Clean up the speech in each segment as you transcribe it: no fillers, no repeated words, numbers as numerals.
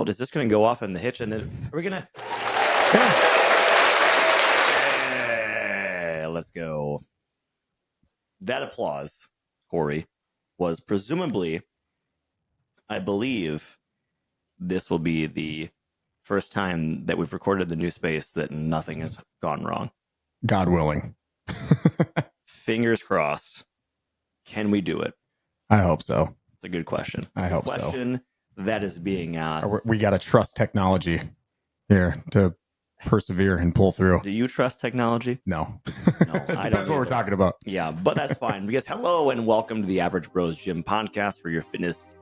seatbelt? Is this going to go off in the hitch? And then are we going to... Let's go. That applause, Kory, was presumably, I believe, this will be the first time that we've recorded the new space that nothing has gone wrong. God willing. Fingers crossed. Can we do it? I hope so. It's a good question. I hope so. Question that is being asked. We got to trust technology here to persevere and pull through. Do you trust technology? No. No, I don't. That's what we're talking about. Yeah, but that's fine because hello and welcome to the Average Bros Gym podcast for your fitness.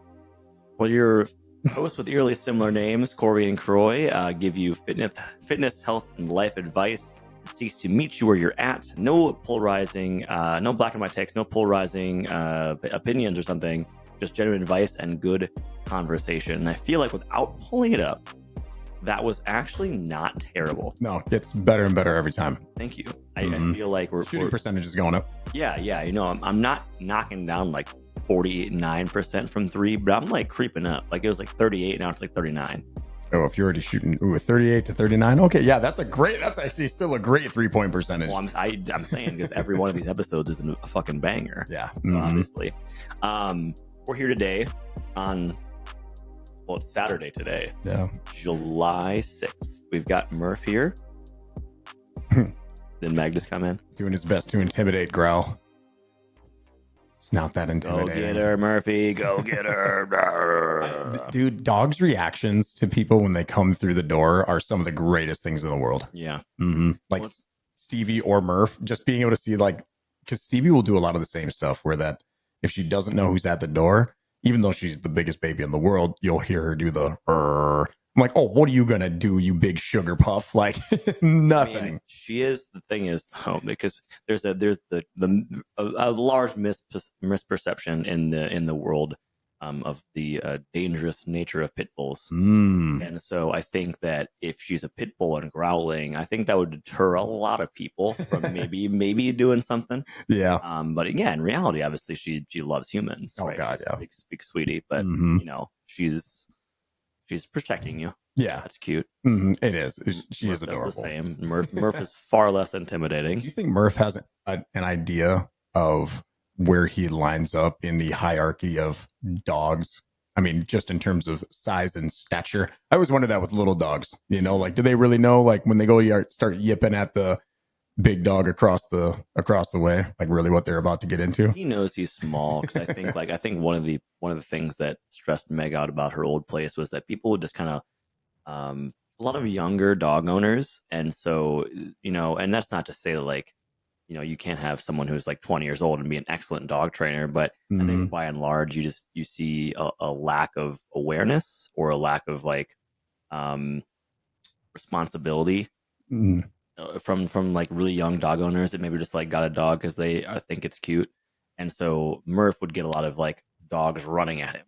Well, your hosts with eerily similar names, Kory and Croy, give you fitness, health, and life advice. It seeks to meet you where you're at. No polarizing, no black and white text, no polarizing opinions or something. Just genuine advice and good conversation. And I feel like without pulling it up, that was actually not terrible. No, it's better and better every time. Thank you. I feel like we're shooting percentage is going up. Yeah. You know, I'm not knocking down like 49% from three, but I'm like creeping up. Like it was like 38, now it's like 39. Oh, if you're already shooting a 38 to 39, okay, yeah, that's actually still a great 3-point percentage. Well, I'm saying because every one of these episodes is a fucking banger. Yeah. So obviously, we're here today on. Well, it's Saturday today. Yeah. July 6th. We've got Murph here. Then Meg just come in. Doing his best to intimidate Growl. It's not that intimidating. Go get her, Murphy. Go get her. Dude, dogs' reactions to people when they come through the door are some of the greatest things in the world. Yeah. Mm-hmm. Like Stevie or Murph, just being able to see, like, because Stevie will do a lot of the same stuff where that if she doesn't know who's at the door, even though she's the biggest baby in the world, you'll hear her do the I'm like, oh, what are you gonna do, you big sugar puff? Like nothing. I mean, she is. The thing is, though, because there's a large misperception in the world of the dangerous nature of pit bulls. And so I think that if she's a pit bull and growling, I think that would deter a lot of people from maybe doing something. Yeah. But again, in reality, obviously she loves humans. Oh right? God, she's yeah. Big sweetie, but you know, she's protecting you. Yeah. That's cute. It is. She Murph is adorable. the same. Murph is far less intimidating. Do you think Murph has an idea of where he lines up in the hierarchy of dogs? I mean, just in terms of size and stature. I always wonder that with little dogs. You know, like, do they really know? Like, when they go start yipping at the big dog across the way, like really what they're about to get into? He knows he's small because I think one of the things that stressed Meg out about her old place was that people would just kind of a lot of younger dog owners, and so you know, and that's not to say that like, you know, you can't have someone who's like 20 years old and be an excellent dog trainer, but I think by and large you see a lack of awareness or a lack of like responsibility from like really young dog owners that maybe just like got a dog because they think it's cute, and so Murph would get a lot of like dogs running at him.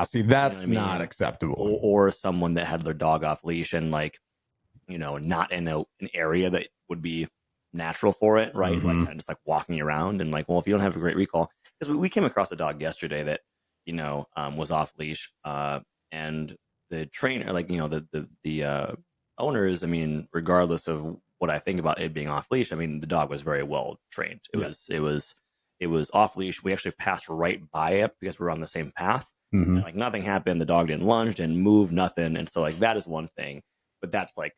See, that's you know not acceptable. Or someone that had their dog off leash and like, you know, not in an area that would be natural for it, right? Like kind of just like walking around and like, well, if you don't have a great recall, because we came across a dog yesterday that, you know, was off leash, and the trainer, like, you know, the owners, I mean, regardless of what I think about it being off leash, I mean, the dog was very well trained. It was off leash. We actually passed right by it because we were on the same path. And, like, nothing happened. The dog didn't lunge, didn't move, nothing. And so like that is one thing, but that's like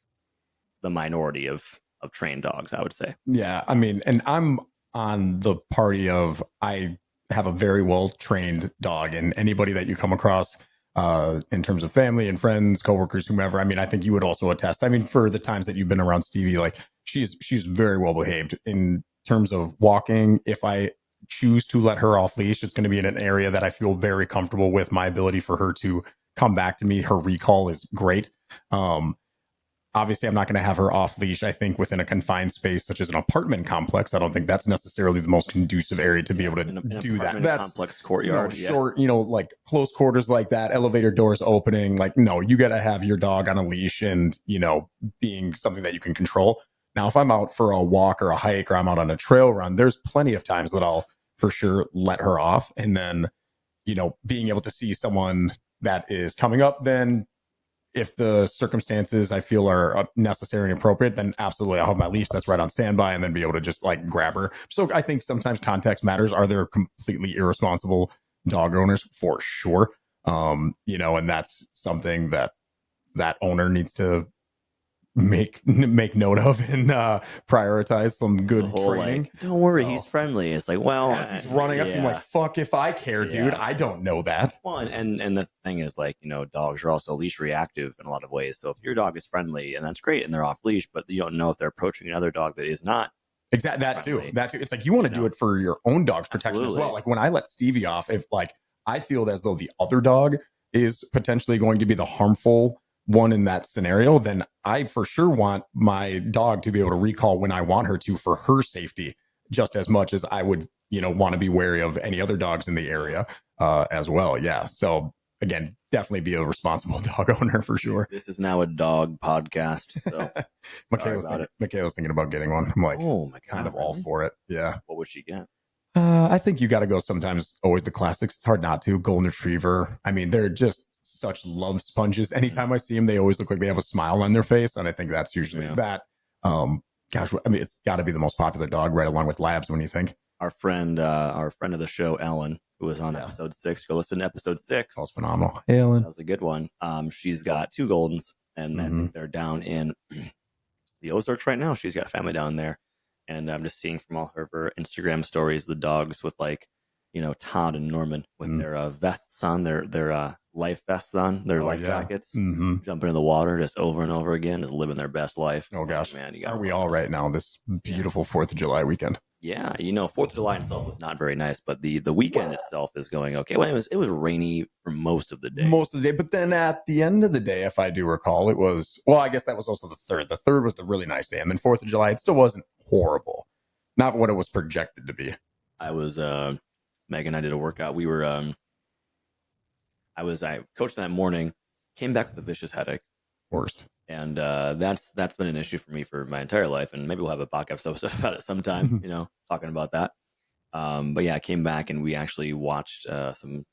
the minority of trained dogs, I would say. Yeah, I mean, and I'm on the party of I have a very well trained dog, and anybody that you come across in terms of family and friends, coworkers, whomever, I mean, I think you would also attest. I mean, for the times that you've been around Stevie, like she's very well behaved in terms of walking. If I choose to let her off leash, it's going to be in an area that I feel very comfortable with. My ability for her to come back to me, her recall is great. Obviously, I'm not going to have her off leash, I think, within a confined space such as an apartment complex. I don't think that's necessarily the most conducive area to be able to do that. That's complex courtyard, short, you know, like close quarters like that, elevator doors opening. Like, no, you got to have your dog on a leash and, you know, being something that you can control. Now, if I'm out for a walk or a hike or I'm out on a trail run, there's plenty of times that I'll for sure let her off. And then, you know, being able to see someone that is coming up, then if the circumstances I feel are necessary and appropriate, then absolutely I'll have my leash that's right on standby and then be able to just like grab her. So I think sometimes context matters. Are there completely irresponsible dog owners? For sure. And that's something that owner needs to make note of and prioritize some The good whole training. like, don't worry, So, he's friendly. It's like, well, as he's running up to you, I'm like, fuck if I care, dude. I don't know that. Well, and the thing is, like, dogs are also leash reactive in a lot of ways. So if your dog is friendly, and that's great, and they're off leash, but you don't know if they're approaching another dog that is not. Exactly. That too. It's like you want to do it for your own dog's protection as well. Like when I let Stevie off, if like I feel as though the other dog is potentially going to be the harmful one in that scenario, then I for sure want my dog to be able to recall when I want her to for her safety, just as much as I would, want to be wary of any other dogs in the area as well. Yeah. So again, definitely be a responsible dog owner for sure. This is now a dog podcast. So Michaela's thinking about getting one. I'm like, oh my God, kind of all for it. Yeah. What would she get? I think you got to go sometimes, always the classics. It's hard not to. Golden Retriever. I mean, they're just such love sponges. Anytime I see them, they always look like they have a smile on their face. And I think that's usually that. Gosh, I mean, it's got to be the most popular dog right along with Labs when you think. Our friend of the show, Ellen, who was on episode 6. Go listen to episode 6. That was phenomenal. Hey, Ellen. That was a good one. She's got 2 Goldens, and I think they're down in the Ozarks right now. She's got a family down there. And I'm just seeing from all of her Instagram stories, the dogs with like, Todd and Norman with their vests on, their life vests on, their life jackets, jumping in the water just over and over again, just living their best life. Oh gosh, man, are we all right now? This beautiful 4th of July weekend. Yeah, 4th of July itself was not very nice, but the weekend itself is going okay. Well, it was rainy for most of the day. But then at the end of the day, if I do recall, it was, well, I guess that was also the 3rd. The 3rd was the really nice day, and then 4th of July, it still wasn't horrible, not what it was projected to be. I was Meg and I did a workout. We were I coached that morning, came back with a vicious headache. Worst. And that's been an issue for me for my entire life, and maybe we'll have a podcast episode about it sometime, talking about that. But yeah, I came back and we actually watched some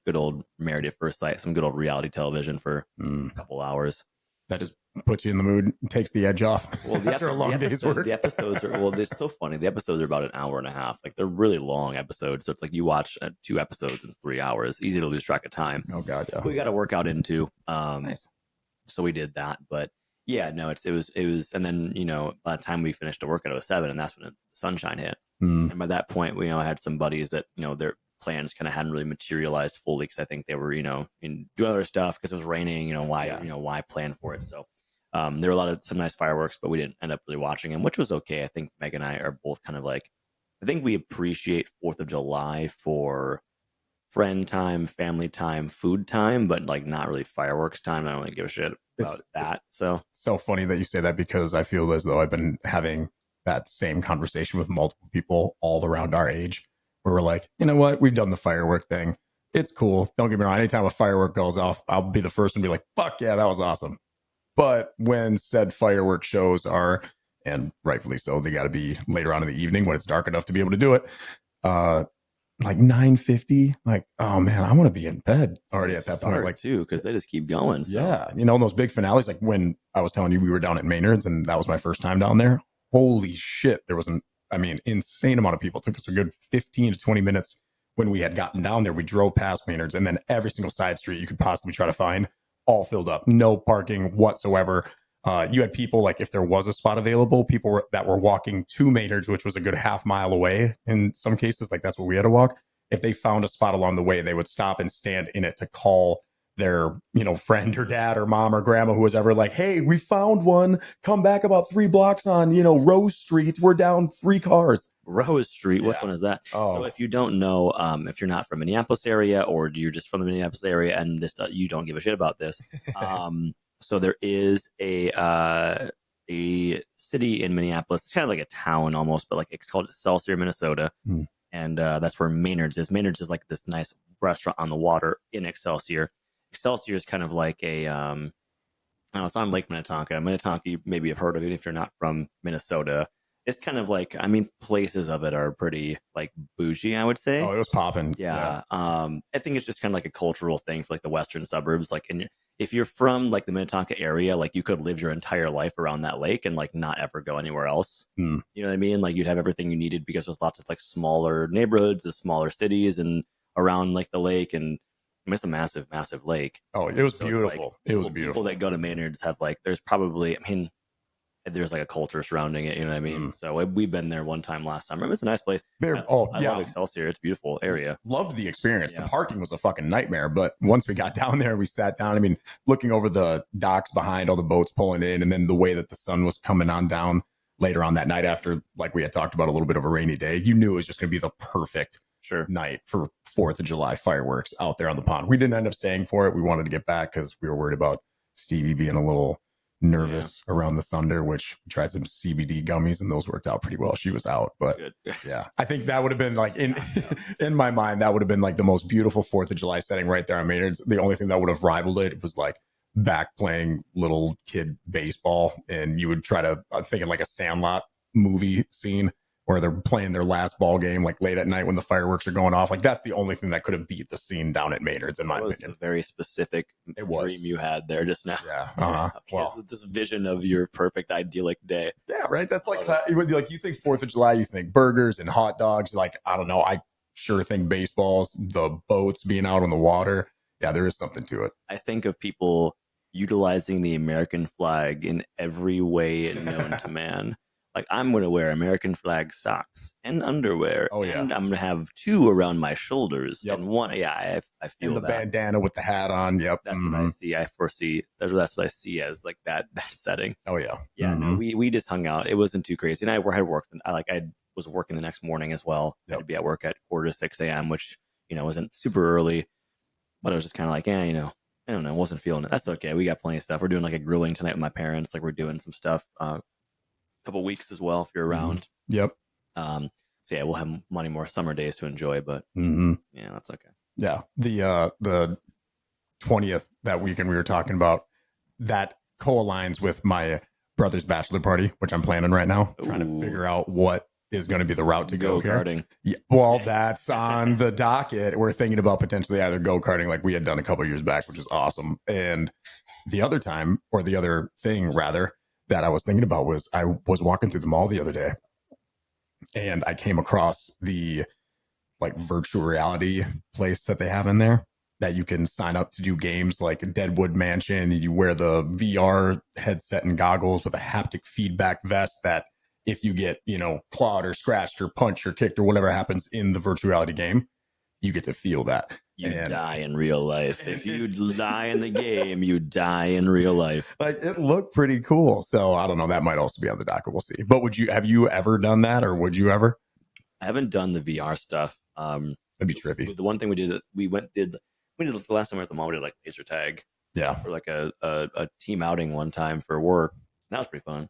good old Married at First Sight, some good old reality television for a couple hours. That just puts you in the mood, takes the edge off. Well, after a long day's work. The episodes are it's so funny. The episodes are about an hour and a half. Like they're really long episodes, so it's like you watch 2 episodes in 3 hours. Easy to lose track of time. Oh god, yeah. We got a workout into. Nice. So we did that, but yeah, no, it was, and then by the time we finished the workout, it was 7, and that's when the sunshine hit. And by that point, I had some buddies that their plans kind of hadn't really materialized fully because I think they were doing other stuff because it was raining. Why plan for it? So there were some nice fireworks, but we didn't end up really watching them, which was okay. I think Meg and I are both kind of like, I think we appreciate 4th of July for friend time, family time, food time, but like not really fireworks time. I don't really give a shit about that. So funny that you say that because I feel as though I've been having that same conversation with multiple people all around our age where we're like, you know what? We've done the firework thing. It's cool. Don't get me wrong. Anytime a firework goes off, I'll be the first one to be like, fuck yeah, that was awesome. But when said firework shows are, and rightfully so, they got to be later on in the evening when it's dark enough to be able to do it. Like 9:50, like, oh man, I want to be in bed already at that point, like too, because they just keep going. So. Yeah, those big finales, like when I was telling you we were down at Maynard's and that was my first time down there. Holy shit, there was insane amount of people. It took us a good 15 to 20 minutes when we had gotten down there. We drove past Maynard's, and then every single side street you could possibly try to find, all filled up, no parking whatsoever. You had people, like if there was a spot available, people that were walking to Maynard's, which was a good half mile away in some cases, like that's where we had to walk. If they found a spot along the way, they would stop and stand in it to call their, friend or dad or mom or grandma who was ever like, hey, we found one. Come back about 3 blocks on, Rose Street. We're down 3 cars. Rose Street. Which one is that? Oh. So if you don't know, if you're not from Minneapolis area or you're just from the Minneapolis area and this you don't give a shit about this, so there is a city in Minneapolis. It's kind of like a town almost, but like it's called Excelsior, Minnesota. And that's where Maynard's is. Maynard's is like this nice restaurant on the water in Excelsior. Excelsior is kind of like a, I don't know, it's on Lake Minnetonka. Minnetonka, you maybe have heard of it if you're not from Minnesota. It's kind of like, places of it are pretty like bougie, I would say. Oh, it was popping. Yeah. I think it's just kind of like a cultural thing for like the western suburbs. Like, and if you're from like the Minnetonka area, like you could live your entire life around that lake and like not ever go anywhere else. Hmm. You know what I mean? Like you'd have everything you needed because there's lots of like smaller neighborhoods, the smaller cities, and around like the lake. And I mean, it's a massive, massive lake. Oh, it was So it's like beautiful. It was beautiful. people that go to Maynard's have like there's probably I mean there's like a culture surrounding it. You know what I mean? So we've been there one time last summer. It's a nice place. There, I yeah, love Excelsior. It's a beautiful area. loved the experience. Yeah. The parking was a fucking nightmare, but once we got down there, we sat down. I mean, looking over the docks behind all the boats pulling in, and then the way that the sun was coming on down later on that night after, like we had talked about, a little bit of a rainy day, you knew it was just going to be the perfect Sure. night for 4th of July fireworks out there on the pond. We didn't end up staying for it. We wanted to get back because we were worried about Stevie being a little nervous around the thunder, which we tried some CBD gummies and those worked out pretty well. She was out, but yeah, I think that would have been like in my mind, that would have been like the most beautiful 4th of July setting right there on Maynard's. The only thing that would have rivaled it was like back playing little kid baseball, and you would try to thinking like a Sandlot movie scene where they're playing their last ball game like late at night when the fireworks are going off. Like that's the only thing that could have beat the scene down at Maynard's, in my opinion. A very specific dream you had there just now. Yeah. Okay, well, this vision of your perfect idyllic day. Yeah, right. That's like you think 4th of July, you think burgers and hot dogs. Like, I don't know. I sure think baseballs, the boats being out on the water. Yeah, there is something to it. I think of people utilizing the American flag in every way known to man. Like I'm going to wear American flag socks and underwear. Oh yeah, and I'm going to have 2 around my shoulders and one. Yeah, I feel and the bandana with the hat on. Yep, that's what I see. I foresee that's what I see as like that setting. Oh yeah, yeah. No, we just hung out. It wasn't too crazy, and I had worked. I was working the next morning as well. I'd be at work at 5:45 a.m., which wasn't super early, but I was just kind of like, I don't know, wasn't feeling it. That's okay. We got plenty of stuff. We're doing like a grilling tonight with my parents. Like we're doing some stuff. Couple weeks as well if you're around. Yep. So yeah, we'll have many more summer days to enjoy, but yeah, that's okay. Yeah. The 20th, that weekend we were talking about, that co-aligns with my brother's bachelor party, which I'm planning right now. Trying to figure out what is going to be the route to go karting. Yeah, well, that's on the docket. We're thinking about potentially either go-karting like we had done a couple years back, which is awesome. And the other thing that I was thinking about was I was walking through the mall the other day and I came across the like virtual reality place that they have in there that you can sign up to do games like Deadwood Mansion. And you wear the VR headset and goggles with a haptic feedback vest that if you get, clawed or scratched or punched or kicked or whatever happens in the virtual reality game, you get to feel that. You die in real life. If you die in the game, you die in real life. Like it looked pretty cool. So I don't know. That might also be on the docket. We'll see. But have you ever done that, or would you ever? I haven't done the VR stuff. That'd be trippy. The one thing we did the last time we were at the mall, we did like laser tag. Yeah. For like a team outing one time for work. That was pretty fun.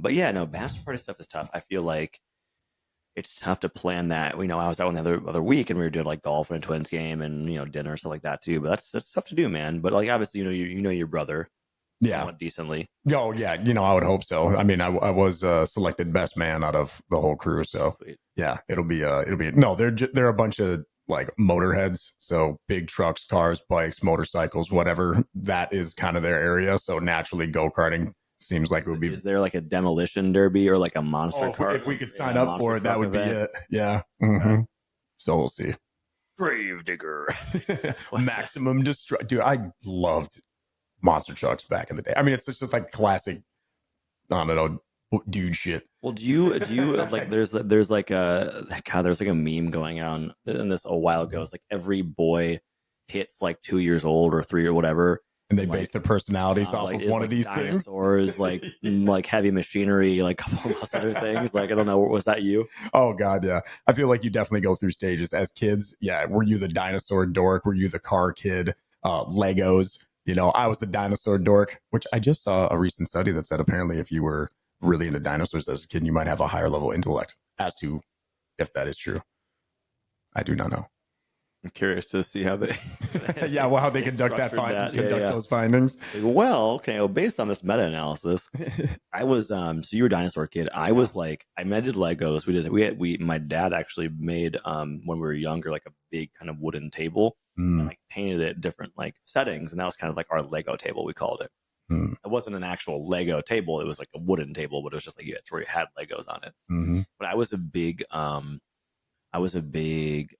But yeah, no, bachelor party stuff is tough. I feel like it's tough to plan that. I was out the other week and we were doing like golf and a Twins game and dinner and stuff like that too. But that's tough to do, man. But like obviously your brother, somewhat decently. Oh yeah, I would hope so. I mean, I was selected best man out of the whole crew, so sweet. Yeah, it'll be no. They're a bunch of like motorheads, so big trucks, cars, bikes, motorcycles, whatever. That is kind of their area. So naturally, go karting seems like it would be. Is there like a demolition derby or like a monster car? If we could sign up for it, that would be it. Yeah. Mm-hmm. So we'll see. Gravedigger. Maximum Destroy. Dude, I loved monster trucks back in the day. I mean, it's just like classic, I don't know, dude shit. Well, do you like there's like a meme going on in this a while ago. It's like every boy hits like 2 years old or 3 or whatever. And they base their personalities off of one of these dinosaurs, things. like heavy machinery, like a couple of other things. Like, I don't know, was that you? Oh God, yeah. I feel like you definitely go through stages as kids. Yeah, were you the dinosaur dork? Were you the car kid? Legos. I was the dinosaur dork, which I just saw a recent study that said apparently if you were really into dinosaurs as a kid, you might have a higher level intellect. As to if that is true, I do not know. I'm curious to see how they how they conduct those findings. Well, okay, based on this meta-analysis, I was so you were a dinosaur kid. I was like, I did Legos. My dad actually made when we were younger like a big kind of wooden table and Mm, like painted it different like settings, and that was kind of like our Lego table, we called it. mm, It wasn't an actual Lego table; it was like a wooden table, but it was just like it's where you had Legos on it. mm, But I was a big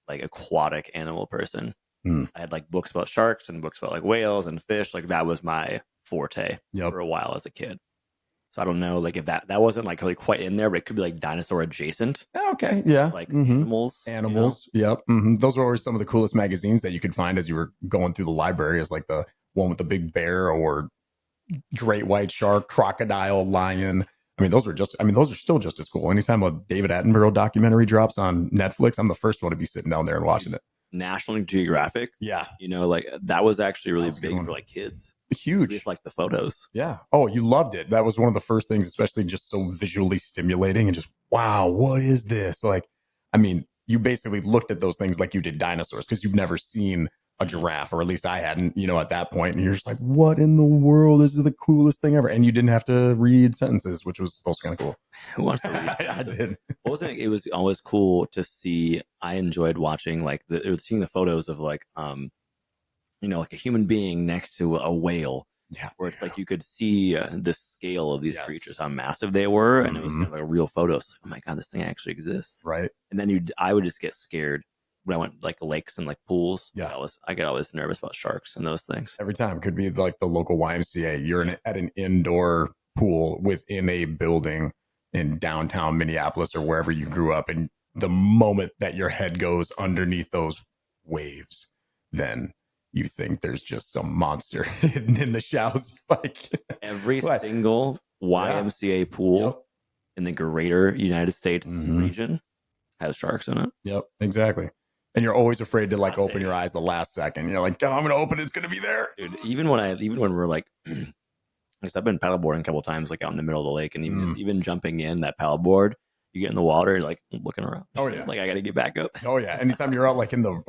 like aquatic animal person. mm. I had like books about sharks and books about like whales and fish. Like that was my forte Yep. for a while as a kid. So I don't know, like if that wasn't like really quite in there, but it could be like dinosaur adjacent, Okay. Yeah. like Hmm. animals. Animals. Yep. Those were always some of the coolest magazines that you could find as you were going through the library, is like the one with the big bear or great white shark, crocodile, lion. I mean, those are still just as cool. Anytime a David Attenborough documentary drops on Netflix, I'm the first one to be sitting down there and watching it. National Geographic. Yeah. Like that was actually That really was a good big one. for like kids. We just Huge. like the photos. Yeah. Oh, you loved it. That was one of the first things, especially just so visually stimulating and just, wow, what is this? Like, I mean, you basically looked at those things like you did dinosaurs because you've never seen a giraffe, or at least I hadn't, at that point. And you're just like, what in the world? This is the coolest thing ever. And you didn't have to read sentences, which was also kind of cool. Who wants to read I sentences? did. What was it? It was always cool to see. I enjoyed watching like seeing the photos of like like a human being next to a whale, Yeah. where it's like you could see the scale of these Yes. creatures, how massive they were, and it was Mhm. kind of like a real photo. So, oh my god, this thing actually exists. Right. And then I would just get scared when I went like lakes and like pools. Yeah. I get always nervous about sharks and those things. Every time. Could be like the local YMCA. You're at an indoor pool within a building in downtown Minneapolis or wherever you grew up. And the moment that your head goes underneath those waves, then you think there's just some monster hidden in the shallows. Like Every what? single YMCA pool Yep. in the greater United States Mhm. region has sharks in it. Yep. Exactly. And you're always afraid to like Not open safe. your eyes the last second. You're like, oh, I'm gonna open it, it's gonna be there. Dude, even when we're like because I've been paddleboarding a couple times, like out in the middle of the lake, and even jumping in that paddleboard, you get in the water, you're like looking around. Oh yeah. Like I got to get back up. Oh yeah. Anytime you're out like in the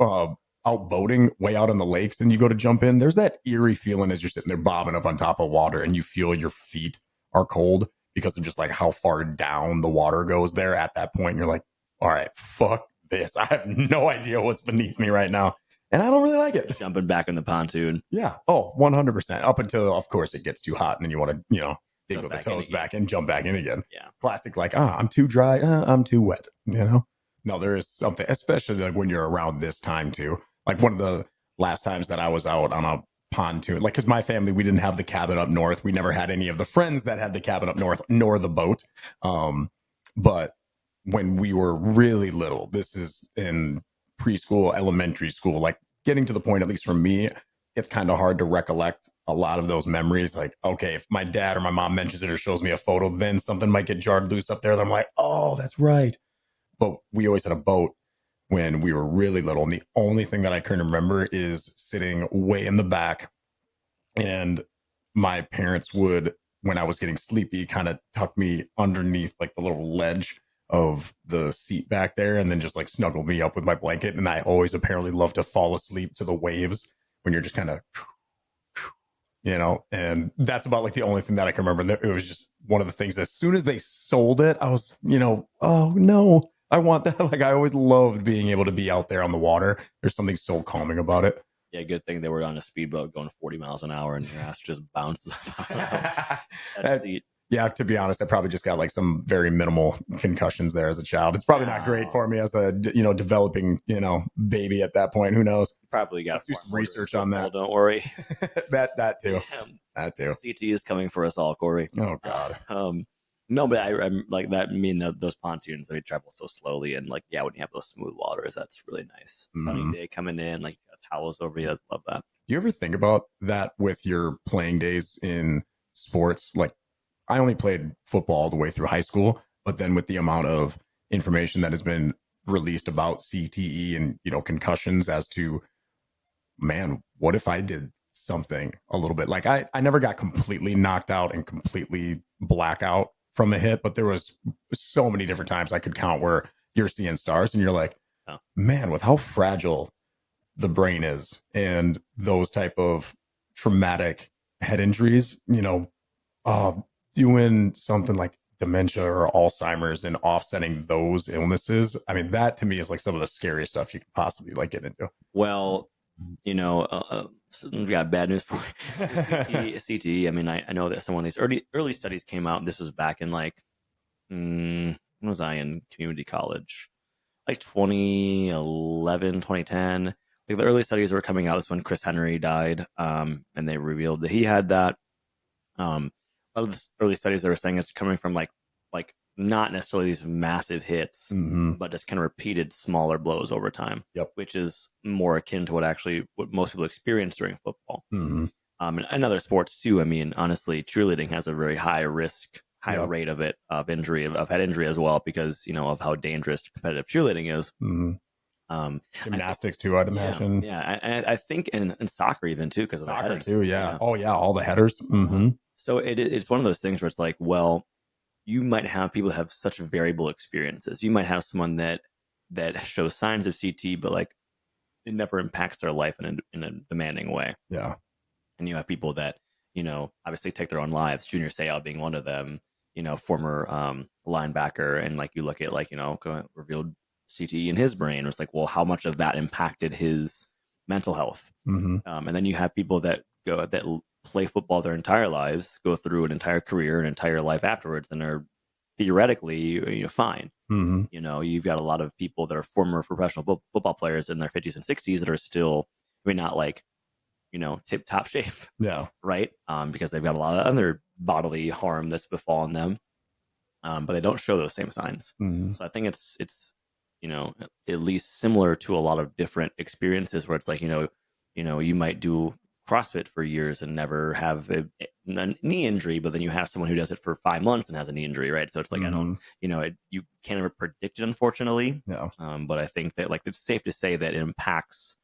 out boating way out on the lakes and you go to jump in, there's that eerie feeling as you're sitting there bobbing up on top of water and you feel your feet are cold because of just like how far down the water goes there at that point. You're like, all right, fuck this. I have no idea what's beneath me right now. And I don't really like it. Jumping back in the pontoon. Yeah. Oh, 100%. Up until, of course, it gets too hot and then you want to, dig Jump with the back in toes again. back and jump back in again. Yeah. Classic, like, I'm too dry. I'm too wet, No, there is something, especially like when you're around this time too. Like one of the last times that I was out on a pontoon, like, because my family, we didn't have the cabin up north. We never had any of the friends that had the cabin up north, nor the boat. But when we were really little, this is in preschool, elementary school, like getting to the point, at least for me, it's kind of hard to recollect a lot of those memories. Like, okay, if my dad or my mom mentions it or shows me a photo, then something might get jarred loose up there. Then I'm like, oh, that's right. But we always had a boat when we were really little. And the only thing that I can remember is sitting way in the back. And my parents would, when I was getting sleepy, kind of tuck me underneath like the little ledge of the seat back there and then just like snuggle me up with my blanket. And I always apparently love to fall asleep to the waves when you're just kind of, and that's about like the only thing that I can remember. It was just one of the things, as soon as they sold it, I was, oh no, I want that. Like I always loved being able to be out there on the water. There's something so calming about it. Yeah, good thing they were on a speedboat going 40 miles an hour and your ass just bounces that seat. Yeah, to be honest, I probably just got like some very minimal concussions there as a child. It's probably not great for me as a developing baby at that point. Who knows? You probably got to do some research on that. Don't worry. that too. That too. CT is coming for us all, Kory. Oh God. No, but I'm like that. I mean, those pontoons, they travel so slowly, and like, yeah, when you have those smooth waters, that's really nice. Sunny day coming in, like towels over you. I love that. Do you ever think about that with your playing days in sports? Like, I only played football all the way through high school, but then with the amount of information that has been released about CTE and concussions, as to, man, what if I did something a little bit like I never got completely knocked out and completely blackout from a hit, but there was so many different times I could count where you're seeing stars and you're like, man, with how fragile the brain is and those type of traumatic head injuries, doing something like dementia or Alzheimer's and offsetting those illnesses. I mean, that to me is like some of the scariest stuff you could possibly like get into. Well, we got bad news for CTE. I mean, I know that some of these early studies came out. This was back in like, when was I in community college? Like 2011, 2010. Like the early studies were coming out. This when Chris Henry died, and they revealed that he had that. A lot of the early studies that were saying it's coming from like not necessarily these massive hits, but just kind of repeated smaller blows over time. Yep. Which is more akin to what most people experience during football. And other sports too. I mean, honestly, cheerleading has a very high risk, high rate of injury, of head injury as well, because of how dangerous competitive cheerleading is. Gymnastics too, I'd imagine. I think in soccer even too, because of Soccer the heading. too, yeah. Oh yeah, all the headers. So it's one of those things where it's like, well, you might have people that have such variable experiences. You might have someone that shows signs of CT, but like it never impacts their life in a demanding way. Yeah. And you have people that obviously take their own lives. Junior Seau being one of them. Former linebacker, and like you look at revealed CTE in his brain. It's like, well, how much of that impacted his mental health? And then you have people that play football their entire lives, go through an entire career, an entire life afterwards, and are theoretically fine. You've got a lot of people that are former professional football players in their 50s and 60s that are still, not like tip top shape. Yeah. Right. Because they've got a lot of other bodily harm that's befallen them. But they don't show those same signs. So I think it's at least similar to a lot of different experiences where it's like, you might do CrossFit for years and never have a knee injury, but then you have someone who does it for 5 months and has a knee injury, right? So it's like, I don't, you can't ever predict it, unfortunately. Yeah. But I think that like it's safe to say that it impacts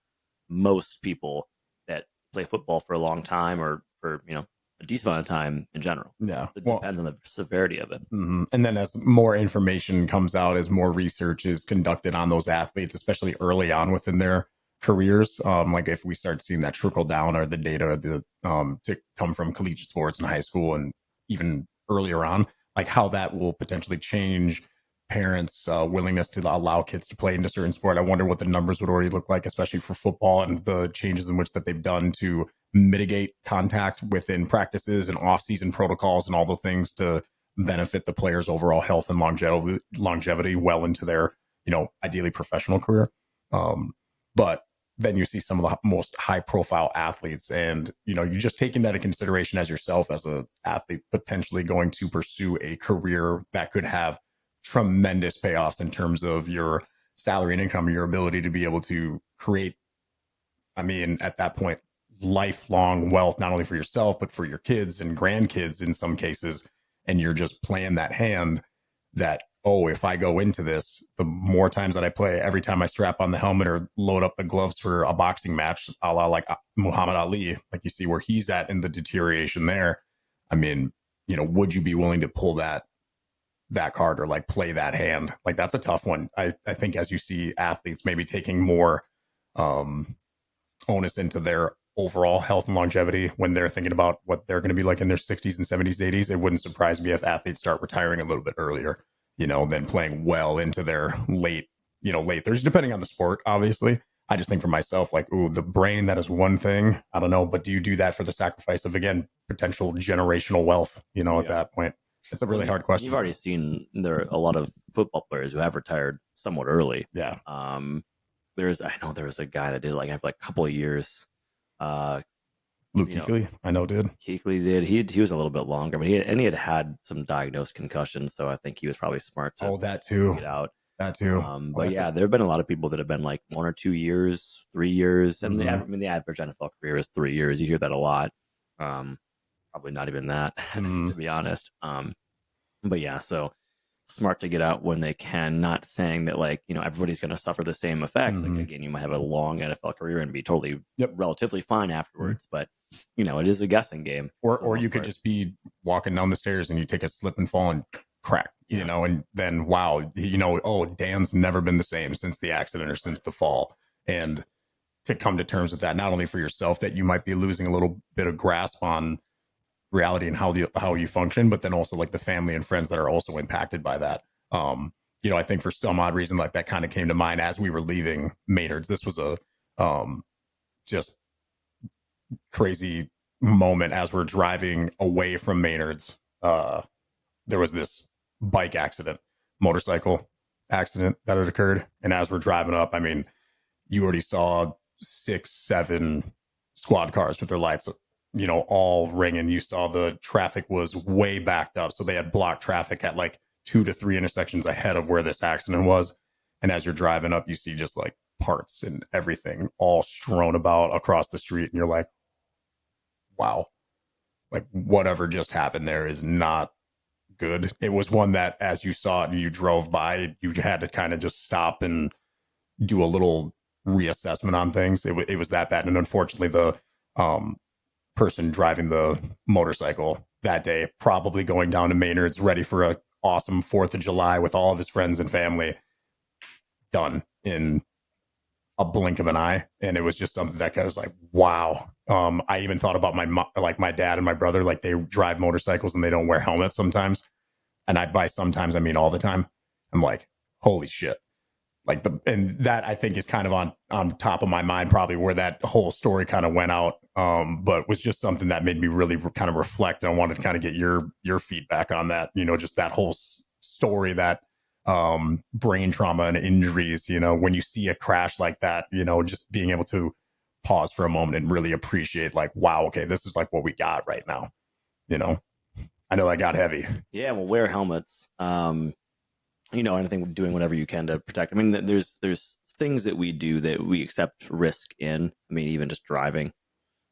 most people that play football for a long time, or for a decent amount of time in general. Yeah. It depends on the severity of it. And then as more information comes out, as more research is conducted on those athletes, especially early on within their careers, like if we start seeing that trickle down, or the data to come from collegiate sports in high school and even earlier on, like how that will potentially change parents' willingness to allow kids to play into certain sport. I wonder what the numbers would already look like, especially for football, and the changes in which that they've done to mitigate contact within practices and off-season protocols and all the things to benefit the players' overall health and longevity well into their, ideally professional career. But then you see some of the most high-profile athletes, and you're just taking that into consideration as yourself as an athlete potentially going to pursue a career that could have tremendous payoffs in terms of your salary and income, your ability to be able to create, at that point, lifelong wealth, not only for yourself, but for your kids and grandkids in some cases. And you're just playing that hand that, oh, if I go into this, the more times that I play, every time I strap on the helmet or load up the gloves for a boxing match, a la like Muhammad Ali, like you see where he's at in the deterioration there. Would you be willing to pull that card, or like play that hand? Like that's a tough one. I think as you see athletes maybe taking more onus into their overall health and longevity when they're thinking about what they're going to be like in their 60s and 70s, 80s, it wouldn't surprise me if athletes start retiring a little bit earlier, than playing well into their late 30s, depending on the sport, obviously. I just think for myself, like, ooh, the brain, that is one thing. I don't know, but do you do that for the sacrifice of, again, potential generational wealth, at that point? It's a really hard question. You've already seen there are a lot of football players who have retired somewhat early. Yeah. I know there was a guy that did like have like a couple of years. Luke Kuechly, I know did. Kuechly did. He was a little bit longer, but he had some diagnosed concussions, so I think he was probably smart to that too. Get out. That too. But yeah, there have been a lot of people that have been like 1 or 2 years, 3 years, and the average NFL career is 3 years. You hear that a lot. Probably not even that, to be honest. But yeah, so smart to get out when they can. Not saying that like everybody's going to suffer the same effects. Like again, you might have a long NFL career and be totally relatively fine afterwards, but it is a guessing game. Or you could just be walking down the stairs and you take a slip and fall and crack, and then wow, oh, Dan's never been the same since the accident or since the fall. And to come to terms with that, not only for yourself, that you might be losing a little bit of grasp on reality and how you function, but then also like the family and friends that are also impacted by that. I think for some odd reason, like that kind of came to mind as we were leaving Maynard's. This was just crazy moment as we're driving away from Maynard's. There was this bike accident, motorcycle accident that had occurred. And as we're driving up, I mean, you already saw 6, 7 squad cars with their lights, all ringing. You saw the traffic was way backed up. So they had blocked traffic at like 2 to 3 intersections ahead of where this accident was. And as you're driving up, you see just like parts and everything all strewn about across the street. And you're like, wow, like whatever just happened there is not good. It was one that as you saw it and you drove by, you had to kind of just stop and do a little reassessment on things. It was that bad. And unfortunately, the person driving the motorcycle that day, probably going down to Maynard's ready for a awesome 4th of July with all of his friends and family, done in a blink of an eye. And it was just something that I was like, wow. I even thought about my dad and my brother, like they drive motorcycles and they don't wear helmets sometimes. And by sometimes, I mean all the time. I'm like, holy shit. And that I think is kind of on top of my mind, probably where that whole story kind of went out. But was just something that made me really kind of reflect. I wanted to kind of get your feedback on that, just that whole story, that brain trauma and injuries, when you see a crash like that, just being able to pause for a moment and really appreciate like, wow, okay, this is like what we got right now. I know that got heavy. Yeah, well, wear helmets. Anything, doing whatever you can to protect. I mean, there's things that we do that we accept risk in. I mean, even just driving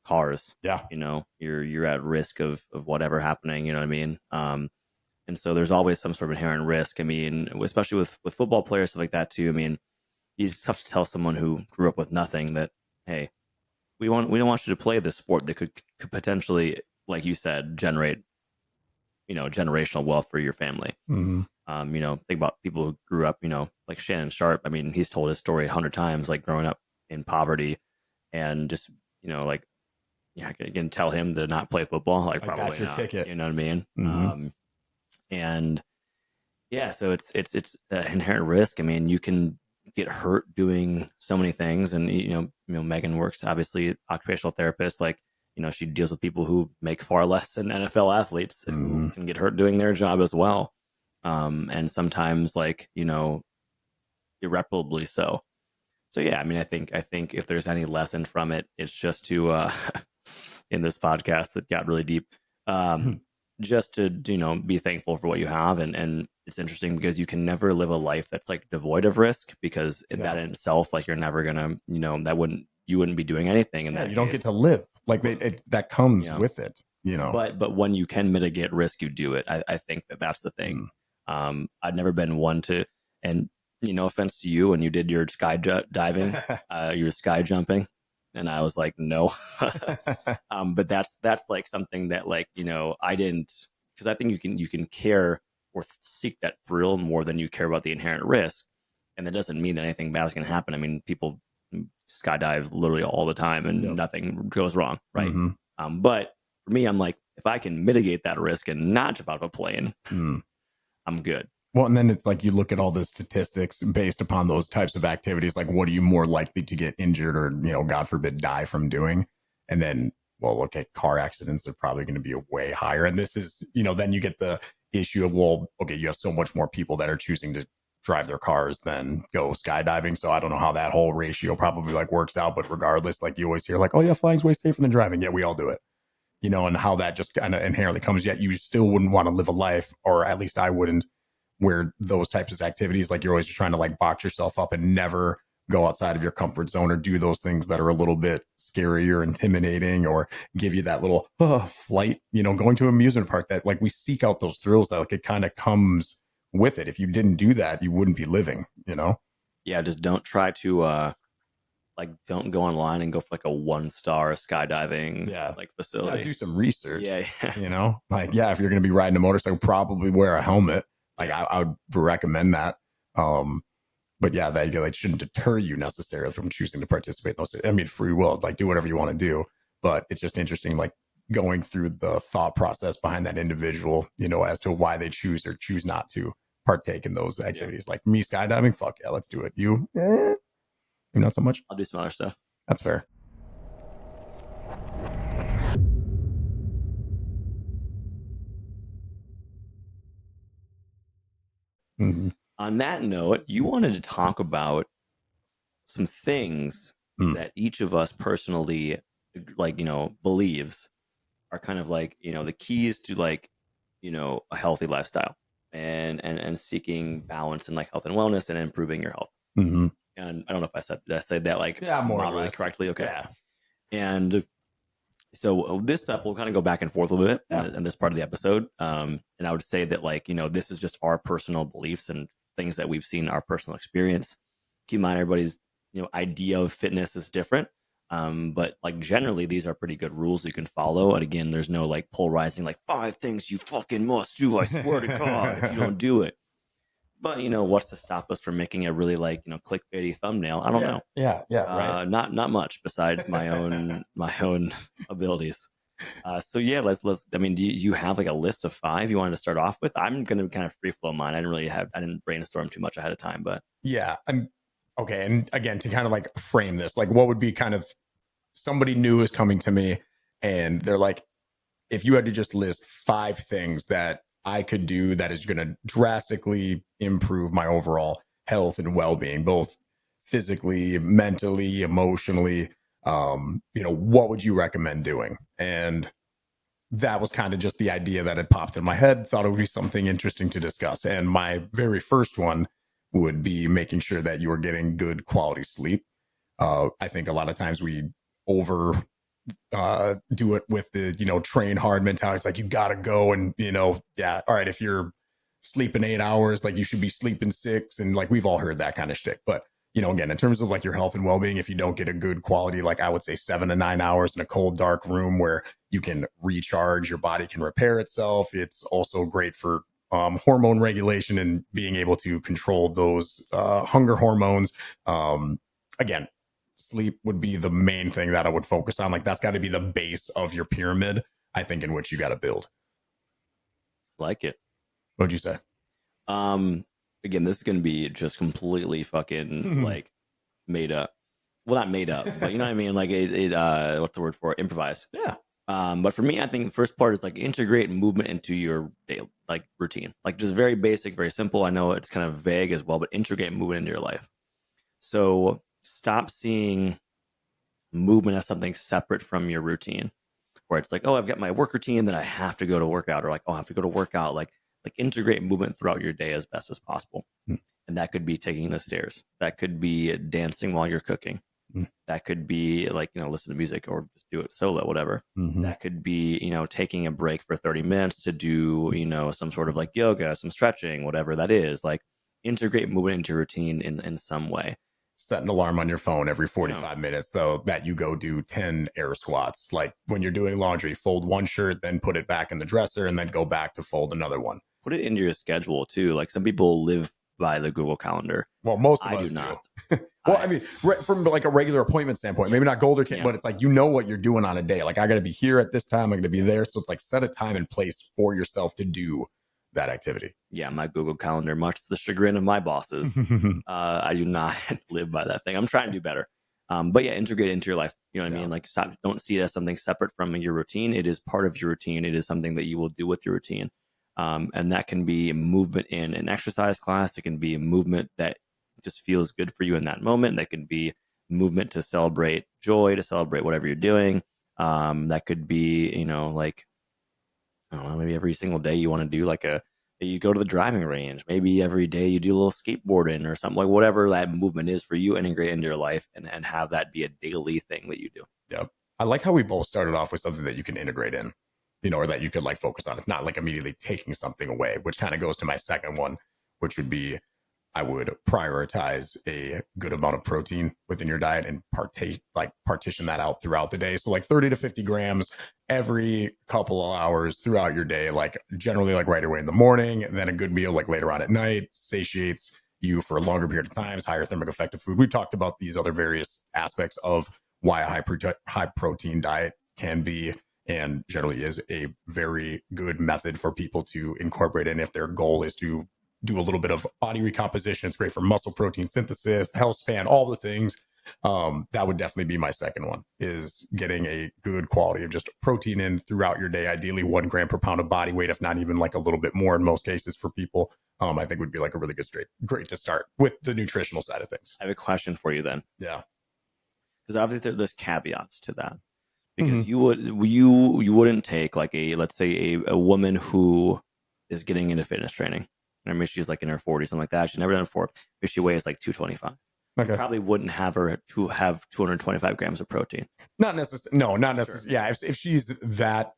cars. Yeah. You're at risk of whatever happening. You know what I mean? And so there's always some sort of inherent risk. I mean, especially with football players, stuff like that too. I mean, it's tough to tell someone who grew up with nothing that, hey, we don't want you to play this sport that could potentially, like you said, generate generational wealth for your family. Mm-hmm. Think about people who grew up, like Shannon Sharp. I mean, he's told his story 100 times, like growing up in poverty, and just I can tell him to not play football. Like probably that's your not. ticket. You know what I mean? Mm-hmm. And yeah, so it's an inherent risk. I mean, you can get hurt doing so many things, and Megan works obviously occupational therapist. Like she deals with people who make far less than NFL athletes who can get hurt doing their job as well. And sometimes irreparably so. So yeah, I mean, I think if there's any lesson from it, it's just to in this podcast that got really deep, just to be thankful for what you have, and it's interesting because you can never live a life that's like devoid of risk, because that in itself, like you're never gonna you wouldn't be doing anything in that. You don't get to live like that comes with it. But when you can mitigate risk, you do it. I think that's the thing. I'd never been one to, and no offense to you, when you did your diving, you were sky jumping, and I was like, no. But that's like something that I didn't, because I think you can care or seek that thrill more than you care about the inherent risk, and that doesn't mean that anything bad is going to happen. I mean, people skydive literally all the time, and nothing goes wrong, right? Mm-hmm. But for me, I'm like, if I can mitigate that risk and not jump out of a plane, I'm good. Well, and then it's like you look at all the statistics based upon those types of activities, like what are you more likely to get injured or, God forbid, die from doing? And then, well, look at car accidents are probably going to be way higher. And this is, then you get the issue of, well, okay, you have so much more people that are choosing to drive their cars than go skydiving. So I don't know how that whole ratio probably like works out. But regardless, like you always hear like, oh yeah, flying's way safer than driving. Yeah, we all do it. And how that just kind of inherently comes, yet you still wouldn't want to live a life, or at least I wouldn't, where those types of activities, like you're always just trying to like box yourself up and never go outside of your comfort zone or do those things that are a little bit scary or intimidating or give you that little flight, going to an amusement park, that like we seek out those thrills that like it kind of comes with it. If you didn't do that, you wouldn't be living, Yeah, just don't try to don't go online and go for like a 1-star skydiving facility. Do some research. Yeah. If you're going to be riding a motorcycle, probably wear a helmet. Like I would recommend that. But yeah, that shouldn't deter you necessarily from choosing to participate in those. I mean, free will, like do whatever you want to do. But it's just interesting, like going through the thought process behind that individual, as to why they choose or choose not to partake in those activities. Like me skydiving, fuck yeah, let's do it. You, not so much. I'll do some other stuff. That's fair. Mm-hmm. On that note, you wanted to talk about some things Mm. that each of us personally, like, believes are kind of like, the keys to, like, a healthy lifestyle, and seeking balance in, like, health and wellness and improving your health. Mm-hmm. And I don't know if did I say that, like, Yeah, more or moderately less. correctly? Okay. Yeah. And so this stuff will kind of go back and forth a little bit in this part of the episode. And I would say that, like, this is just our personal beliefs and things that we've seen in our personal experience. Keep in mind, everybody's, idea of fitness is different. But, like, generally these are pretty good rules you can follow. And again, there's no, like, polarizing, like, 5 things you fucking must do, I swear to God, if you don't do it. But, what's to stop us from making a really, like, clickbaity thumbnail? I don't know. Yeah, right. Not much besides my own abilities. So yeah, let's. I mean, do you have like a list of 5 you wanted to start off with? I'm gonna kind of free flow mine. I didn't brainstorm too much ahead of time, but Yeah. I'm okay. And again, to kind of like frame this, like what would be kind of somebody new is coming to me and they're like, if you had to just list 5 things that I could do that is going to drastically improve my overall health and well-being, both physically, mentally, emotionally, what would you recommend doing? And that was kind of just the idea that had popped in my head. Thought it would be something interesting to discuss. And my very first one would be making sure that you are getting good quality sleep. I think a lot of times we over do it with the train hard mentality. It's like you gotta go and yeah, all right, if you're sleeping 8 hours, like you should be sleeping 6, and like we've all heard that kind of shtick. But again, in terms of like your health and well-being, if you don't get a good quality, like I would say 7 to 9 hours in a cold dark room where you can recharge, your body can repair itself. It's also great for hormone regulation and being able to control those hunger hormones. Again, sleep would be the main thing that I would focus on. Like that's got to be the base of your pyramid, I think, in which you got to build. like it. What'd you say? Um, Again, this is gonna be just completely fucking like made up. Well, not made up, but you know what I mean. Like what's the word for it? Improvised. Yeah. But for me, I think the first part is like integrate movement into your daily like routine. Like just very basic, very simple. I know it's kind of vague as well, but integrate movement into your life. So stop seeing movement as something separate from your routine, where it's like, oh, I've got my work routine, then I have to go to workout, or like, oh, I have to go to workout. Like integrate movement throughout your day as best as possible. Mm. And that could be taking the stairs. That could be dancing while you're cooking. Mm. That could be like, listen to music or just do it solo, whatever. Mm-hmm. That could be, taking a break for 30 minutes to do, some sort of like yoga, some stretching, whatever that is. Like integrate movement into your routine in some way. Set an alarm on your phone every 45 minutes so that you go do 10 air squats. Like when you're doing laundry, fold one shirt, then put it back in the dresser, and then go back to fold another one. Put it into your schedule too. Like some people live by the Google Calendar. Well, most of I us do not. Well, I mean, from like a regular appointment standpoint, maybe not Golder, but it's like what you're doing on a day. Like I got to be here at this time. I'm going to be there. So it's like set a time and place for yourself to do that activity. Yeah, my Google Calendar, much to the chagrin of my bosses, I do not live by that thing. I'm trying to do better. But yeah, integrate it into your life. You know what I mean? Like don't see it as something separate from your routine. It is part of your routine. It is something that you will do with your routine. And that can be movement in an exercise class. It can be movement that just feels good for you in that moment. That can be movement to celebrate joy, to celebrate whatever you're doing. That could be, like, I don't know, maybe every single day you want to do like you go to the driving range. Maybe every day you do a little skateboarding or something, like whatever that movement is for you, integrate into your life and have that be a daily thing that you do. Yep. I like how we both started off with something that you can integrate in, or that you could like focus on. It's not like immediately taking something away, which kind of goes to my second one, which would be I would prioritize a good amount of protein within your diet and partition that out throughout the day. So like 30 to 50 grams every couple of hours throughout your day, like generally like right away in the morning, then a good meal like later on at night, satiates you for a longer period of time, higher thermic effective food. We talked about these other various aspects of why a high protein diet can be and generally is a very good method for people to incorporate in if their goal is to do a little bit of body recomposition. It's great for muscle protein synthesis, health span, all the things. That would definitely be my second one, is getting a good quality of just protein in throughout your day. Ideally 1 gram per pound of body weight, if not even like a little bit more in most cases for people. I think would be like a really good great to start with the nutritional side of things. I have a question for you then. Yeah. Because obviously there's caveats to that. Because you wouldn't take like let's say a woman who is getting into fitness training. I mean, she's like in her 40s, something like that. She's never done it before. If she weighs like 225, Okay. probably wouldn't have her to have 225 grams of protein. Not necessarily. No, not necessarily. Sure. Yeah, if she's that,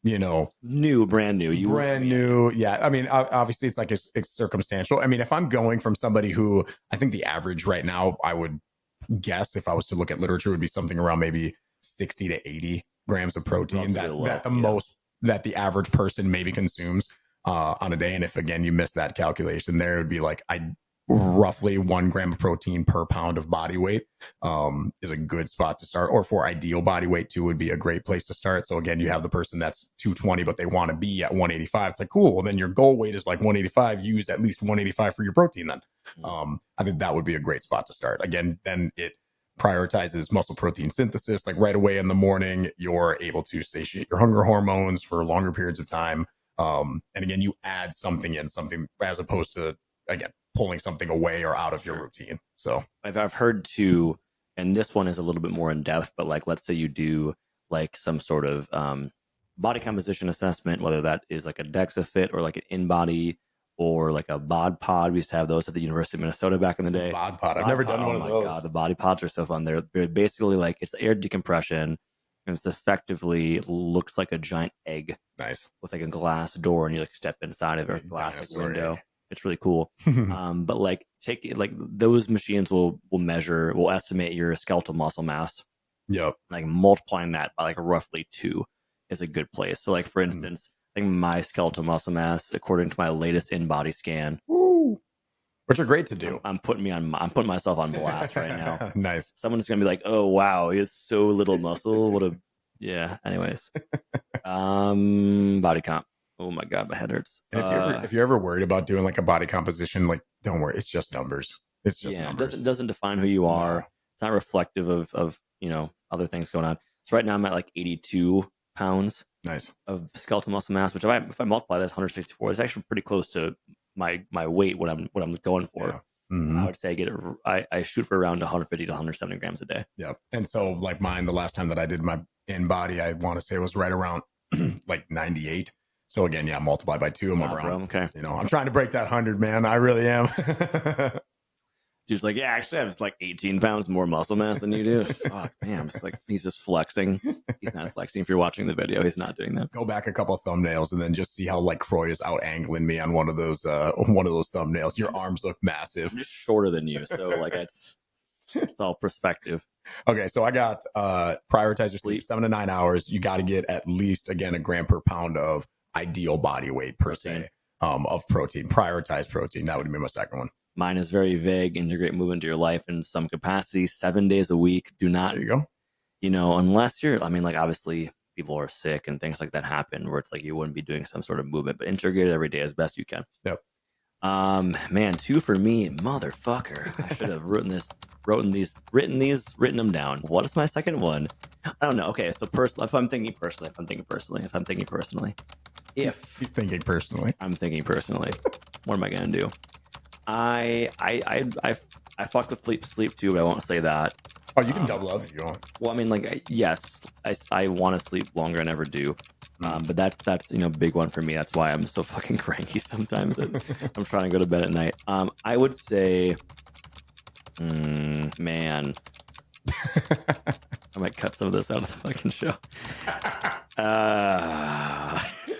brand new, new. Yeah, I mean, obviously it's like it's circumstantial. I mean, if I'm going from somebody who I think the average right now, I would guess if I was to look at literature would be something around maybe 60 to 80 grams of protein most that the average person maybe consumes on a day. And if again you miss that calculation, there it would be like roughly 1 gram of protein per pound of body weight is a good spot to start. Or for ideal body weight too would be a great place to start. So again, you have the person that's 220 but they want to be at 185. It's like, cool, well then your goal weight is like 185. Use at least 185 for your protein then. I think that would be a great spot to start. Again, then it prioritizes muscle protein synthesis. Like right away in the morning, you're able to satiate your hunger hormones for longer periods of time. And again, you add something as opposed to, again, pulling something away or out of your routine. So I've heard too, and this one is a little bit more in depth, but like, let's say you do like some sort of body composition assessment, whether that is like a DEXA fit or like an in-body or like a bod pod. We used to have those at the University of Minnesota back in the day. Bod pod. I've never done one of those. Oh my God, the body pods are so fun. They're basically like, it's air decompression and it's effectively looks like a giant egg. Nice. With like a glass door and you like step inside of a glass like window. Egg. It's really cool. But like those machines will estimate your skeletal muscle mass. Yep. Like multiplying that by like roughly 2 is a good place. So like for instance, I think my skeletal muscle mass, according to my latest in-body scan, which are great to do. I'm putting myself on blast right now. Nice. Someone's gonna be like, "Oh wow, he has so little muscle." Yeah. Anyways, body comp. Oh my God, my head hurts. And if you're ever worried about doing like a body composition, like don't worry, it's just numbers. It's just numbers. It doesn't define who you are. No. It's not reflective of other things going on. So right now I'm at like 82 pounds. Nice. Of skeletal muscle mass, which if I multiply that's 164, it's actually pretty close to my weight what I'm going for. Yeah. I would say I shoot for around 150 to 170 grams a day. Yep. And so like mine, the last time that I did my in body, I want to say it was right around like 98. So again, yeah, multiply by 2. I'm around. Bro, okay. I'm trying to break that 100, man. I really am. Dude's like, yeah, actually I have like 18 pounds more muscle mass than you do. Fuck, man. It's like he's just flexing. He's not flexing. If you're watching the video, he's not doing that. Go back a couple of thumbnails and then just see how like Croy is out angling me on one of those thumbnails. Your arms look massive. I'm just shorter than you, so like it's all perspective. Okay, so I got prioritize your sleep 7 to 9 hours. You got to get at least again a gram per pound of ideal body weight per se of protein. Prioritize protein. That would be my second one. Mine is very vague. Integrate movement into your life in some capacity, 7 days a week. Do not, there you go. Unless like obviously people are sick and things like that happen where it's like you wouldn't be doing some sort of movement, but integrate it every day as best you can. Yep. Man, 2 for me, motherfucker. I should have written them down. What is my second one? I don't know. Okay, so if I'm thinking personally, I'm thinking personally. What am I gonna do? I fuck with sleep too, but I won't say that. Oh, you can double up if you want. Well, I mean, yes, I want to sleep longer. I never do. But that's big one for me. That's why I'm so fucking cranky sometimes. I'm trying to go to bed at night. I would say, man, I might cut some of this out of the fucking show.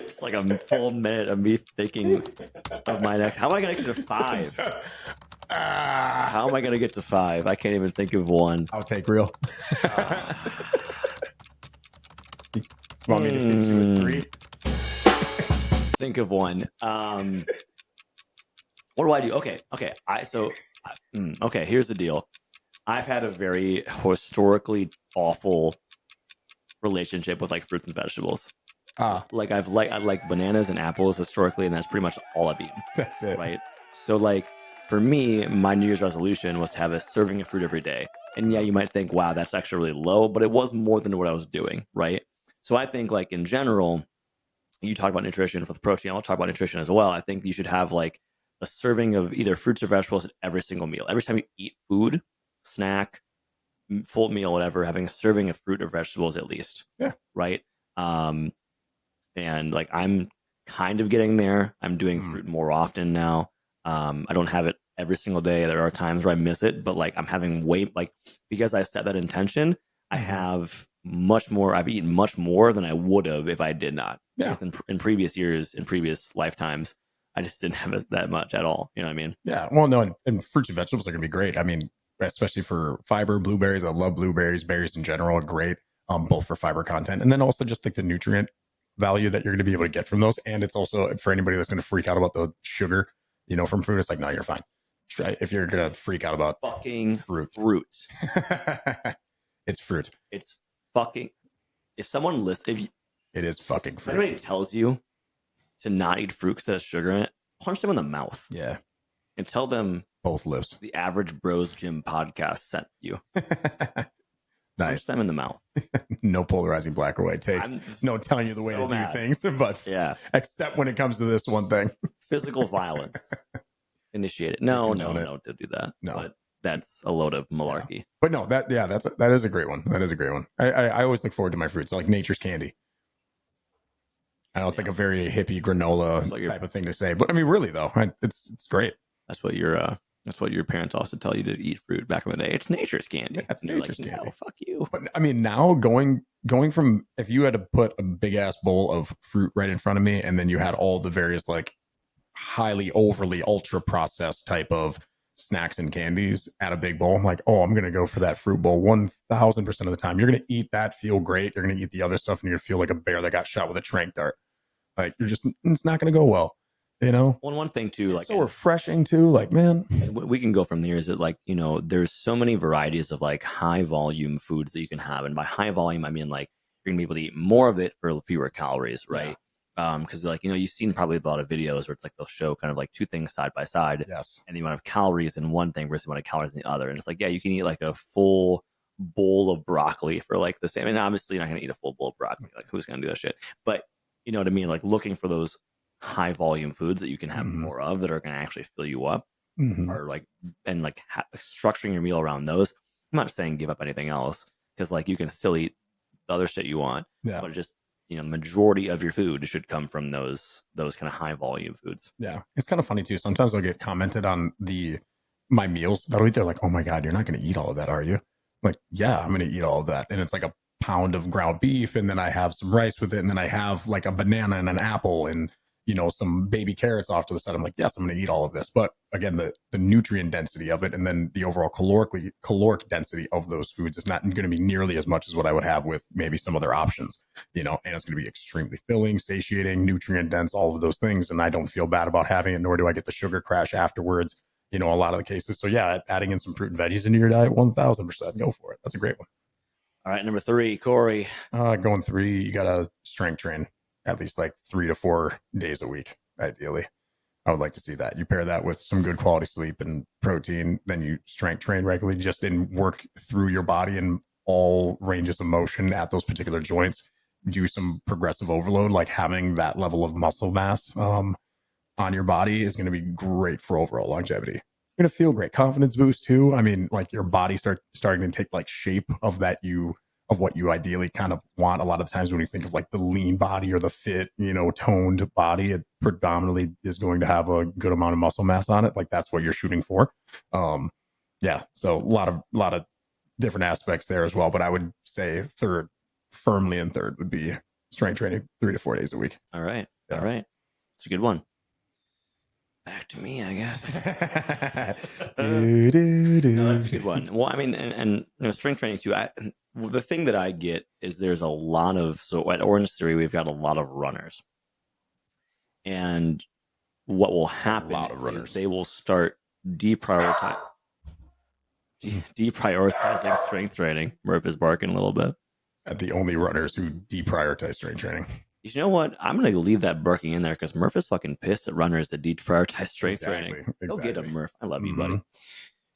It's like a full minute of me thinking of my next. How am I gonna get to 5? How am I gonna get to 5? I can't even think of one. I'll take real. Want me to hit you with 3? Think of one. What do I do? Okay. Okay. Here's the deal. I've had a very historically awful relationship with like fruits and vegetables. Like I like bananas and apples historically, and that's pretty much all I've eaten. That's it. Right. So like for me, my New Year's resolution was to have a serving of fruit every day. And yeah, you might think, wow, that's actually really low, but it was more than what I was doing, right? So I think like in general, you talk about nutrition with protein. I'll talk about nutrition as well. I think you should have like a serving of either fruits or vegetables at every single meal. Every time you eat food, snack, full meal, whatever, having a serving of fruit or vegetables at least. Yeah. Right. Um, and like I'm kind of getting there. I'm doing fruit more often now. I don't have it every single day. There are times where I miss it, but like I'm having way like because I set that intention, I have much more. I've eaten much more than I would have if I did not. Yeah. In previous years, in previous lifetimes, I just didn't have it that much at all. You know what I mean? Yeah. Well, no, and fruits and vegetables are going to be great. I mean, especially for fiber, blueberries. I love blueberries. Berries in general are great, both for fiber content and then also just like the nutrient value that you're going to be able to get from those. And it's also for anybody that's going to freak out about the sugar, from fruit. It's like, no, you're fine. If you're going to freak out about fucking fruit, it's fruit. It's fucking. If someone listens, it is fucking fruit. If anybody tells you to not eat fruit because there's sugar in it, punch them in the mouth. Yeah. And tell them both lips. The Average Bros Gym podcast sent you. Nice. Punch them in the mouth. No polarizing black or white takes. No telling you the way to do things, but yeah. Except when it comes to this one thing. Physical violence. Initiate it. No, don't do that. No. But that's a load of malarkey. Yeah. But no, that is a great one. That is a great one. I always look forward to my fruits, like nature's candy. I know it's like a very hippie granola type of thing to say, but I mean, really though, it's great. That's what your parents also tell you to eat fruit back in the day. It's nature's candy. That's nature's candy. No, fuck you. But I mean, now going from, if you had to put a big ass bowl of fruit right in front of me, and then you had all the various like highly overly ultra processed type of snacks and candies at a big bowl, I'm like, oh, I'm gonna go for that fruit bowl 1000% of the time. You're gonna eat that, feel great. You're gonna eat the other stuff, and you're gonna feel like a bear that got shot with a tranq dart. Like it's not gonna go well. One thing too, like so refreshing too. Like, man, we can go from there. Is that like there's so many varieties of like high volume foods that you can have, and by high volume I mean like you're gonna be able to eat more of it for fewer calories, right? Because like you've seen probably a lot of videos where it's like they'll show kind of like two things side by side, yes, and the amount of calories in one thing versus the amount of calories in the other, and it's like you can eat like a full bowl of broccoli for like the same. And obviously you're not gonna eat a full bowl of broccoli. Like who's gonna do that shit? But you know what I mean? Like looking for those high volume foods that you can have more of that are going to actually fill you up, or like and like structuring your meal around those. I'm not saying give up anything else, because like you can still eat the other shit you want, but just the majority of your food should come from those kind of high volume foods. Yeah, it's kind of funny too. Sometimes I'll get commented on my meals that'll eat. They're like, "Oh my god, you're not going to eat all of that, are you?" I'm like, yeah, I'm going to eat all of that, and it's like a pound of ground beef, and then I have some rice with it, and then I have like a banana and an apple and some baby carrots off to the side. I'm like, yes, I'm going to eat all of this. But again, the nutrient density of it, and then the overall caloric density of those foods is not going to be nearly as much as what I would have with maybe some other options, and it's going to be extremely filling, satiating, nutrient dense, all of those things. And I don't feel bad about having it, nor do I get the sugar crash afterwards, a lot of the cases. So yeah, adding in some fruit and veggies into your diet, 1000%, go for it. That's a great one. All right, number 3, Kory. Going 3, you got to strength train at least like 3 to 4 days a week, ideally. I would like to see that. You pair that with some good quality sleep and protein, then you strength train regularly, just in work through your body in all ranges of motion at those particular joints. Do some progressive overload, like having that level of muscle mass on your body is going to be great for overall longevity. You're going to feel great. Confidence boost too. I mean, like your body starting to take like shape of what you ideally kind of want. A lot of times when you think of like the lean body or the fit, toned body, it predominantly is going to have a good amount of muscle mass on it. Like that's what you're shooting for. Yeah. So a lot of different aspects there as well. But I would say firmly in third would be strength training 3 to 4 days a week. All right. Yeah. All right. It's a good one. Back to me, I guess. No, that's a good one. Well, I mean, and strength training too. The thing that I get is there's a lot of, so at Orange Theory, we've got a lot of runners. And what will happen is they will start deprioritizing strength training. Murph is barking a little bit. At the only runners who deprioritize strength training. You know what? I'm going to leave that barking in there because Murph is fucking pissed at runners that deprioritize strength training. Go get him, Murph. I love you, buddy.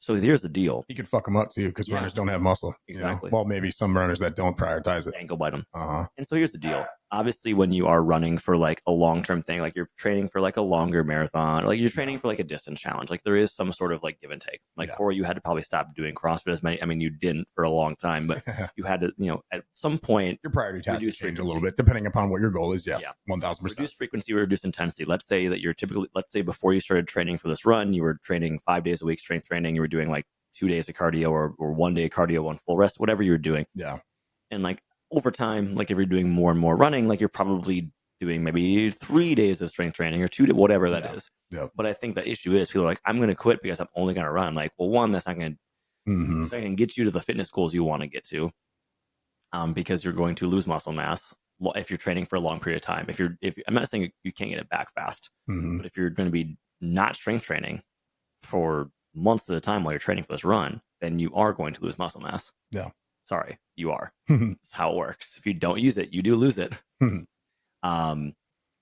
So here's the deal. He could fuck them up too, because runners don't have muscle. Exactly. Well, maybe some runners that don't prioritize it. Ankle bite them. Uh-huh. And so here's the deal. Obviously, when you are running for like a long-term thing, like you're training for like a longer marathon, or like you're training for like a distance challenge, like there is some sort of like give and take. Like Kory, you had to probably stop doing CrossFit as many. I mean, you didn't for a long time, but you had to, at some point, your priority has to change a little bit depending upon what your goal is. Yes, 1000%. Reduce frequency, reduce intensity. Let's say that you're typically, let's say before you started training for this run, you were training 5 days a week, strength training. You were doing like 2 days of cardio or 1 day of cardio, 1 full rest, whatever you were doing. Yeah. And like over time, like if you're doing more and more running, like you're probably doing maybe 3 days of strength training or 2 days, whatever that is. Yeah. But I think the issue is people are like, I'm going to quit because I'm only going to run. I'm like, well, one, that's not going to get you to the fitness goals you want to get to, because you're going to lose muscle mass if you're training for a long period of time. If I'm not saying you can't get it back fast, but if you're going to be not strength training for months at a time while you're training for this run, then you are going to lose muscle mass. Yeah. Sorry, you are. That's how it works. If you don't use it, you do lose it. And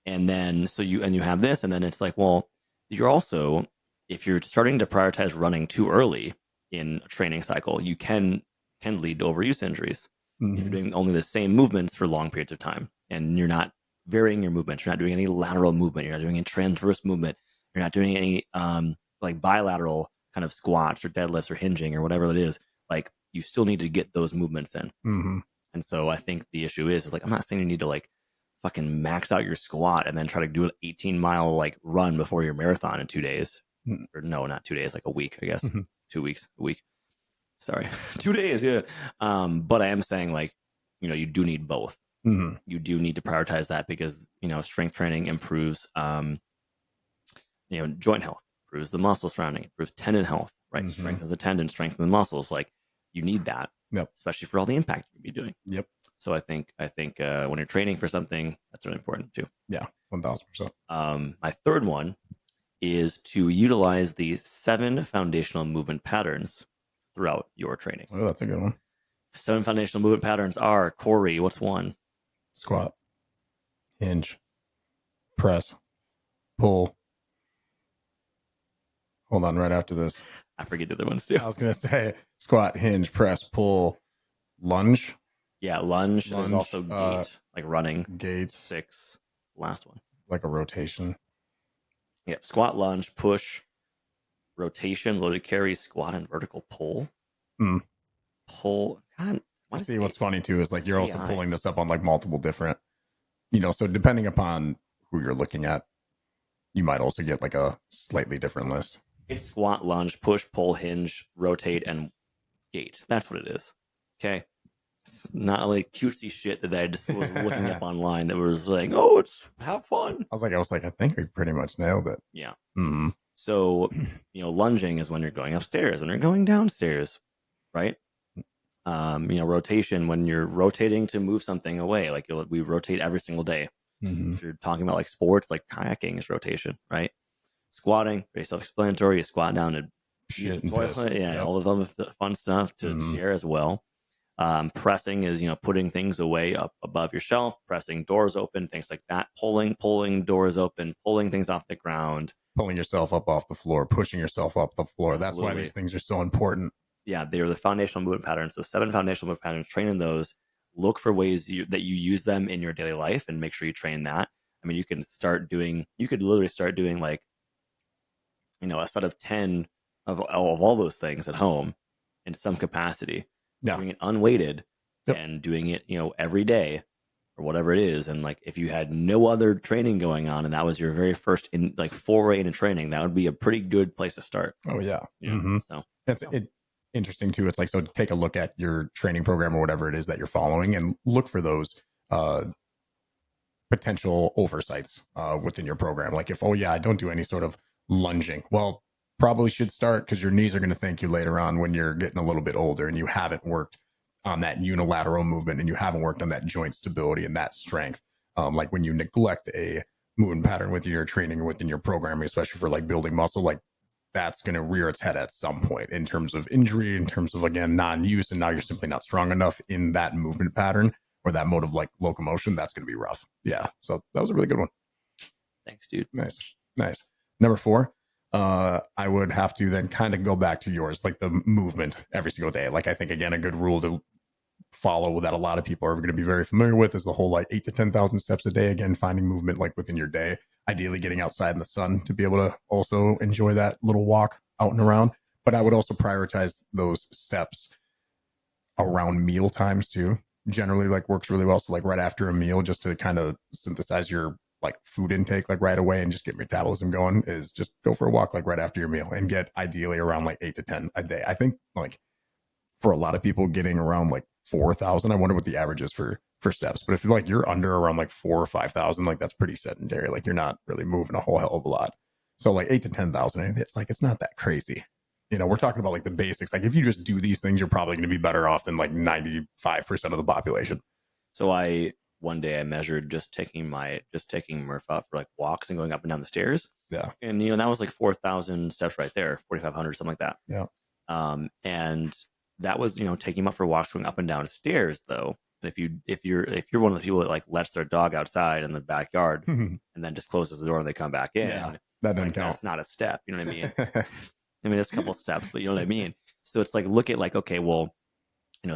then you have this, and then it's like, well, you're also, if you're starting to prioritize running too early in a training cycle, you can lead to overuse injuries. If you're doing only the same movements for long periods of time, and you're not varying your movements, you're not doing any lateral movement, you're not doing any transverse movement, you're not doing any like bilateral kind of squats or deadlifts or hinging or whatever it is, like you still need to get those movements in. And so I think the issue is like, I'm not saying you need to like fucking max out your squat and then try to do an 18-mile like run before your marathon in 2 days. Or no, not 2 days, like a week, I guess. 2 weeks, a week. Sorry, 2 days, yeah. But I am saying like, you do need both. You do need to prioritize that because, strength training improves, joint health, improves the muscle surrounding, improves tendon health, right? Strengthens the tendon, strengthens the muscles. Like you need that, especially for all the impact you'll be doing. Yep. So I think when you're training for something, that's really important too. Yeah, 1000%. My third one is to utilize the 7 foundational movement patterns throughout your training. Oh, that's a good one. 7 foundational movement patterns are, Kory, what's one? Squat, hinge, press, pull. Hold on, right after this. I forget the other ones too. I was going to say squat, hinge, press, pull, lunge. Yeah, lunge. There's also gait, like running. Gait. 6. Last one. Like a rotation. Yeah, squat, lunge, push, rotation, loaded carry, squat, and vertical pull. Pull. God, what's funny too is like you're also pulling this up on like multiple different, so depending upon who you're looking at, you might also get like a slightly different list. It's squat, lunge, push, pull, hinge, rotate, and gait. That's what it is. Okay. It's not like cutesy shit that I just was looking up online that was like, oh, it's have fun. I was like, I think we pretty much nailed it. Yeah. So, lunging is when you're going upstairs, when you're going downstairs, right? Rotation, when you're rotating to move something away, like we rotate every single day. If you're talking about like sports, like kayaking is rotation, right? Squatting, very self-explanatory. You squat down and shit and toilet, all of the other fun stuff to share as well. Pressing is, putting things away up above your shelf, pressing doors open, things like that. Pulling doors open, pulling things off the ground, pulling yourself up off the floor, pushing yourself up the floor. That's why these things are so important. Yeah, they're the foundational movement patterns. So 7 foundational movement patterns, train in those. Look for ways that you use them in your daily life and make sure you train that. I mean, you could literally start doing like, a set of 10 of all those things at home in some capacity. Doing it unweighted and doing it, every day or whatever it is. And like, if you had no other training going on and that was your very first foray into training, that would be a pretty good place to start. Oh yeah. So it's interesting too. It's like, so take a look at your training program or whatever it is that you're following and look for those potential oversights within your program. Like if, I don't do any sort of lunging. Well, probably should start because your knees are going to thank you later on when you're getting a little bit older and you haven't worked on that unilateral movement and you haven't worked on that joint stability and that strength. Like when you neglect a movement pattern within your training or within your programming, especially for like building muscle, like that's going to rear its head at some point in terms of injury, in terms of, again, non-use. And now you're simply not strong enough in that movement pattern or that mode of like locomotion. That's going to be rough. Yeah. So that was a really good one. Thanks, dude. Nice. Number 4, I would have to then kind of go back to yours, like the movement every single day. Like I think again, a good rule to follow that a lot of people are going to be very familiar with is the whole like 8 to 10,000 steps a day. Again, finding movement like within your day, ideally getting outside in the sun to be able to also enjoy that little walk out and around. But I would also prioritize those steps around meal times too. Generally, like works really well. So like right after a meal, just to kind of synthesize your like food intake like right away and just get metabolism going, is just go for a walk like right after your meal and get ideally around like 8 to 10 a day. I think like for a lot of people getting around like 4,000. I wonder what the average is for steps. But if like you're under around like 4 or 5,000, like that's pretty sedentary. Like you're not really moving a whole hell of a lot. So like 8 to 10,000, it's like it's not that crazy. We're talking about like the basics. Like if you just do these things, you're probably going to be better off than like 95% of the population. So I one day I measured just taking Murph out for like walks and going up and down the stairs. Yeah. And that was like 4,000 steps right there, 4,500, something like that. Yeah. And that was taking him up for walks going up and down stairs though. And if you're one of the people that like lets their dog outside in the backyard and then just closes the door and they come back in, yeah, that doesn't count. That's not a step. You know what I mean? I mean, it's a couple steps, but you know what I mean? So it's like, look at like, okay, well,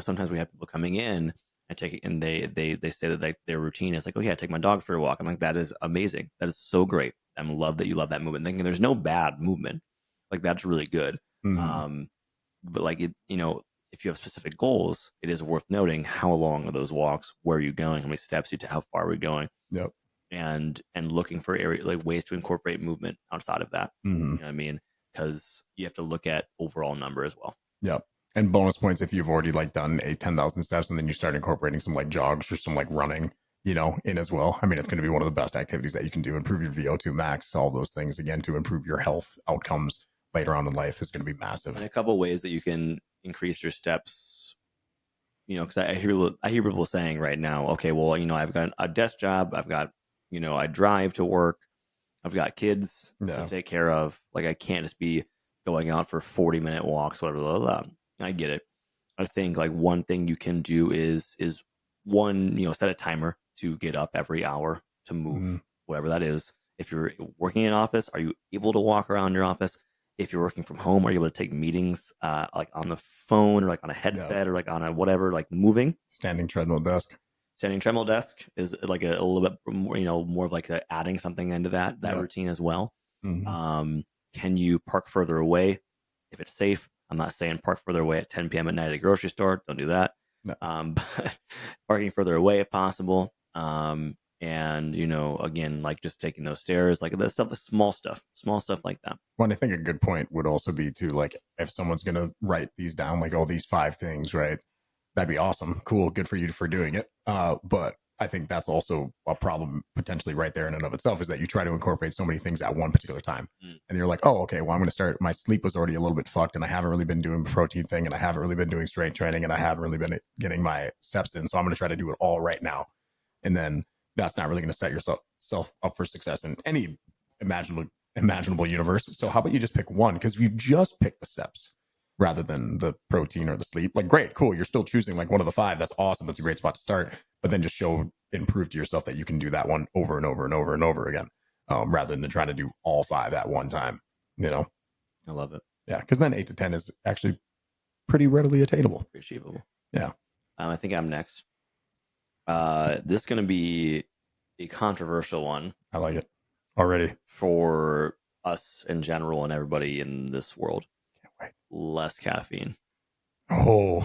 sometimes we have people coming in and take it, and they say that like their routine is like, oh yeah, I take my dog for a walk. I'm like, that is amazing. That is so great. I love that you love that movement. Thinking there's no bad movement. Like that's really good. But like if you have specific goals, it is worth noting how long are those walks, where are you going, how many steps you take, how far are we going? Yep. And looking for like ways to incorporate movement outside of that. You know what I mean? Because you have to look at overall number as well. Yep. And bonus points if you've already like done 10,000 steps and then you start incorporating some like jogs or some like running, in as well. I mean, it's going to be one of the best activities that you can do. Improve your VO2 max, all those things again to improve your health outcomes later on in life is going to be massive. And a couple of ways that you can increase your steps, because I hear people saying right now, okay, well, I've got a desk job, I've got, I drive to work, I've got kids to take care of. Like I can't just be going out for 40-minute walks, whatever. Blah, blah, blah. I get it. I think like one thing you can do is one, set a timer to get up every hour to move, whatever that is. If you're working in an office, are you able to walk around your office? If you're working from home, are you able to take meetings like on the phone or like on a headset or like on a whatever, like moving? Standing treadmill desk is like a little bit more, more of like adding something into that routine as well. Can you park further away if it's safe? I'm not saying park further away at 10 p.m. at night at a grocery store. Don't do that. No. But parking further away if possible. And again, like just taking those stairs, like the stuff, the small stuff like that. Well, I think a good point would also be to like, if someone's going to write these down, like all these 5 things, right? That'd be awesome. Cool. Good for you for doing it. But I think that's also a problem potentially right there in and of itself, is that you try to incorporate so many things at one particular time. And you're like, oh, okay, well, I'm going to start. My sleep was already a little bit fucked and I haven't really been doing the protein thing and I haven't really been doing strength training and I haven't really been getting my steps in. So I'm going to try to do it all right now. And then that's not really going to set yourself up for success in any imaginable universe. So how about you just pick one? Because if you just pick the steps rather than the protein or the sleep, like great, cool. You're still choosing like one of the 5. That's awesome. That's a great spot to start. But then just and prove to yourself that you can do that one over and over and over and over again, rather than trying to do all 5 at one time. I love it. Yeah, because then 8 to 10 is actually pretty readily attainable. Pretty achievable. Yeah. I think I'm next. This is going to be a controversial one. I like it already. For us in general and everybody in this world. Can't wait. Less caffeine. Oh.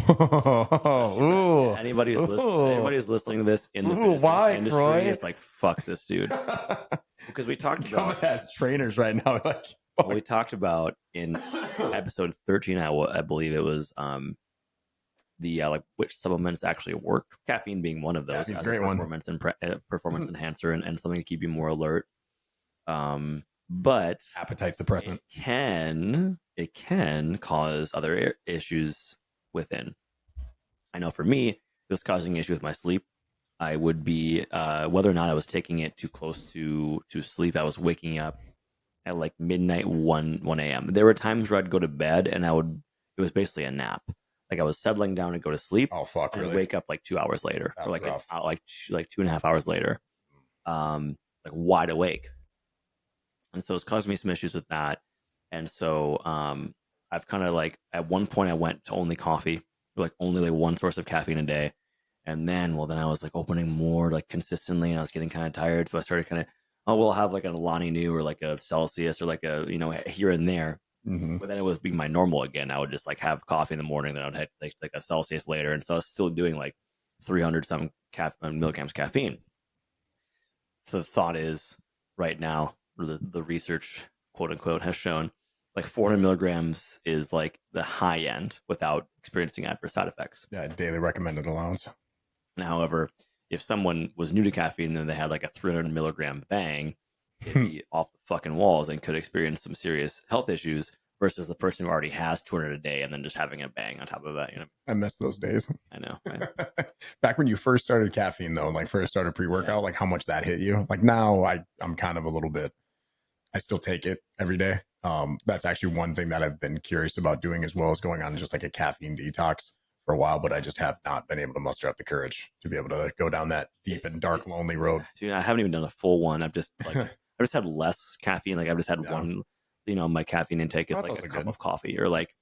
Anybody who's listening to this in the fitness industry Croy? is like, fuck this dude. Because we talked about as trainers right now. Like, we talked about in episode 13, I believe it was, the like which supplements actually work. Caffeine being one of those. Caffeine's a great performance and performance enhancer and something to keep you more alert. But appetite suppressant. It can cause other issues within. I know for me, it was causing an issue with my sleep. I would be whether or not I was taking it too close to sleep, I was waking up at like midnight 1 a.m. There were times where I'd go to bed and it was basically a nap. Like I was settling down to go to sleep. Oh fuck! And really? Wake up like 2 hours later, That's or like rough. like 2.5 hours later, like wide awake. And so it's caused me some issues with that. And so I've kind of like at one point I went to only coffee, like only like one source of caffeine a day. And then, well, then I was like opening more like consistently, and I was getting kind of tired. So I started kind of, oh, we'll have like an Alani Nu or like a Celsius or like a, here and there. Mm-hmm. But then it was being my normal again. I would just like have coffee in the morning, then I would have like a Celsius later. And so I was still doing like 300 some milligrams caffeine. So the thought is right now, the research, quote unquote, has shown like 400 milligrams is like the high end without experiencing adverse side effects. Yeah, daily recommended allowance. However, if someone was new to caffeine and they had like a 300 milligram bang, it'd be off the fucking walls and could experience some serious health issues versus the person who already has 200 a day and then just having a bang on top of that. I miss those days. I know. Right? Back when you first started caffeine, though, like first started pre-workout, like how much that hit you. Like now, I'm kind of a little bit. I still take it every day. That's actually one thing that I've been curious about doing, as well as going on just like a caffeine detox for a while, but I just have not been able to muster up the courage to be able to go down that deep and dark, lonely road. Dude, I haven't even done a full one. I've just like I just had less caffeine. Like I've just had one. My caffeine intake is like a cup of coffee, or like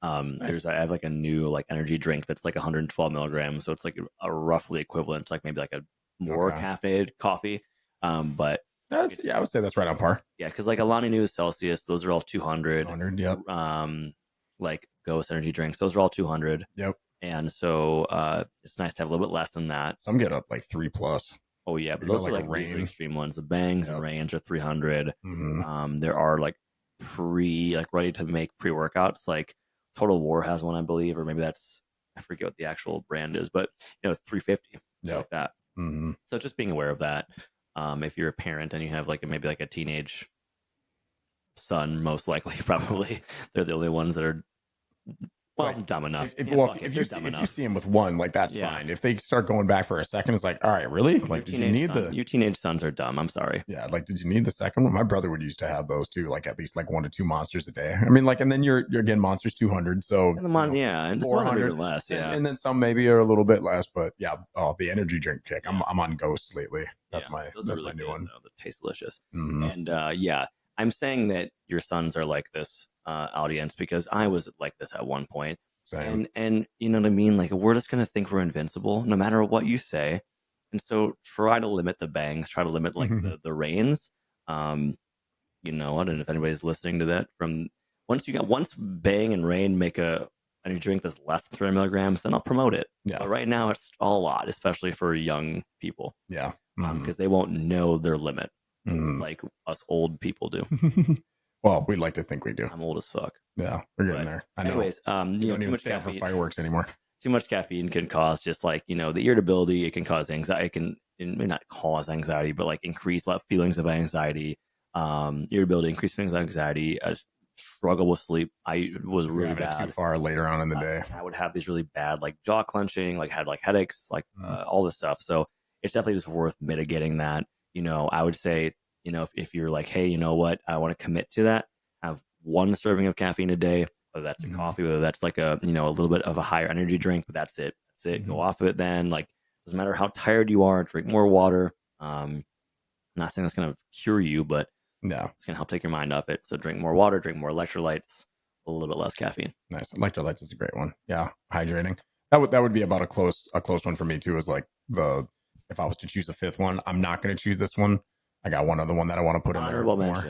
nice. I have like a new like energy drink that's like 112 milligrams, so it's like a roughly equivalent to like maybe like a more caffeinated coffee. But I would say that's right on par. Yeah, because like Alani Nu, Celsius, those are all 200. 200, yep. Like Ghost energy drinks, those are all 200. Yep. And so it's nice to have a little bit less than that. Some get up like 3+. Oh yeah, but those are like really extreme ones. The bangs and range are 300. Mm-hmm. There are like ready to make pre-workouts. Like Total War has one, I believe, or maybe I forget what the actual brand is, but 350, like that. Mm-hmm. So just being aware of that. If you're a parent and you have like maybe like a teenage son, most likely, probably they're the only ones that are dumb enough. If you see them with one, like that's fine. If they start going back for a second, it's like, all right, really? Like, did you need your teenage sons are dumb. I'm sorry. Yeah, like, did you need the second one? My brother would used to have those too, like at least like 1 to 2 monsters a day. I mean, like, and then you're getting monsters 200, so and and 400 less, and then some maybe are a little bit less, but yeah. Oh, the energy drink kick. I'm on Ghosts lately. That's my new one. Though. That tastes delicious. Mm-hmm. And I'm saying that your sons are like this, audience, because I was like this at one point. Same. And you know what I mean? Like we're just gonna think we're invincible no matter what you say. And so try to limit the bangs, try to limit like the reigns. I don't know if anybody's listening to that. From once Bang and Rain make a energy drink that's less than 300 milligrams, then I'll promote it. Yeah. But right now it's a lot, especially for young people. Yeah. Because they won't know their limit like us old people do. Well, we'd like to think we do. I'm old as fuck. Yeah, we're getting there. I know. Anyways, you don't even stand for fireworks anymore. Too much caffeine can cause just like the irritability. It can cause anxiety. It may not cause anxiety, but like increase feelings of anxiety, irritability, increased feelings of anxiety. Struggle with sleep. I was really bad. Too far later on in the day. I would have these really bad like jaw clenching, like had like headaches, like all this stuff. So it's definitely just worth mitigating that. I would say if you're like, hey, you know what, I want to commit to that. Have 1 serving of caffeine a day, whether that's a coffee, whether that's like a little bit of a higher energy drink, but that's it. Go off of it then. Like doesn't matter how tired you are, drink more water. I'm not saying that's gonna cure you, but it's gonna help take your mind off it. So drink more water, drink more electrolytes, a little bit less caffeine. Nice. Electrolytes is a great one. Yeah, hydrating. That would be about a close one for me too. Is like if I was to choose a 5th one, I'm not going to choose this one. I got one other one that I want to put in there.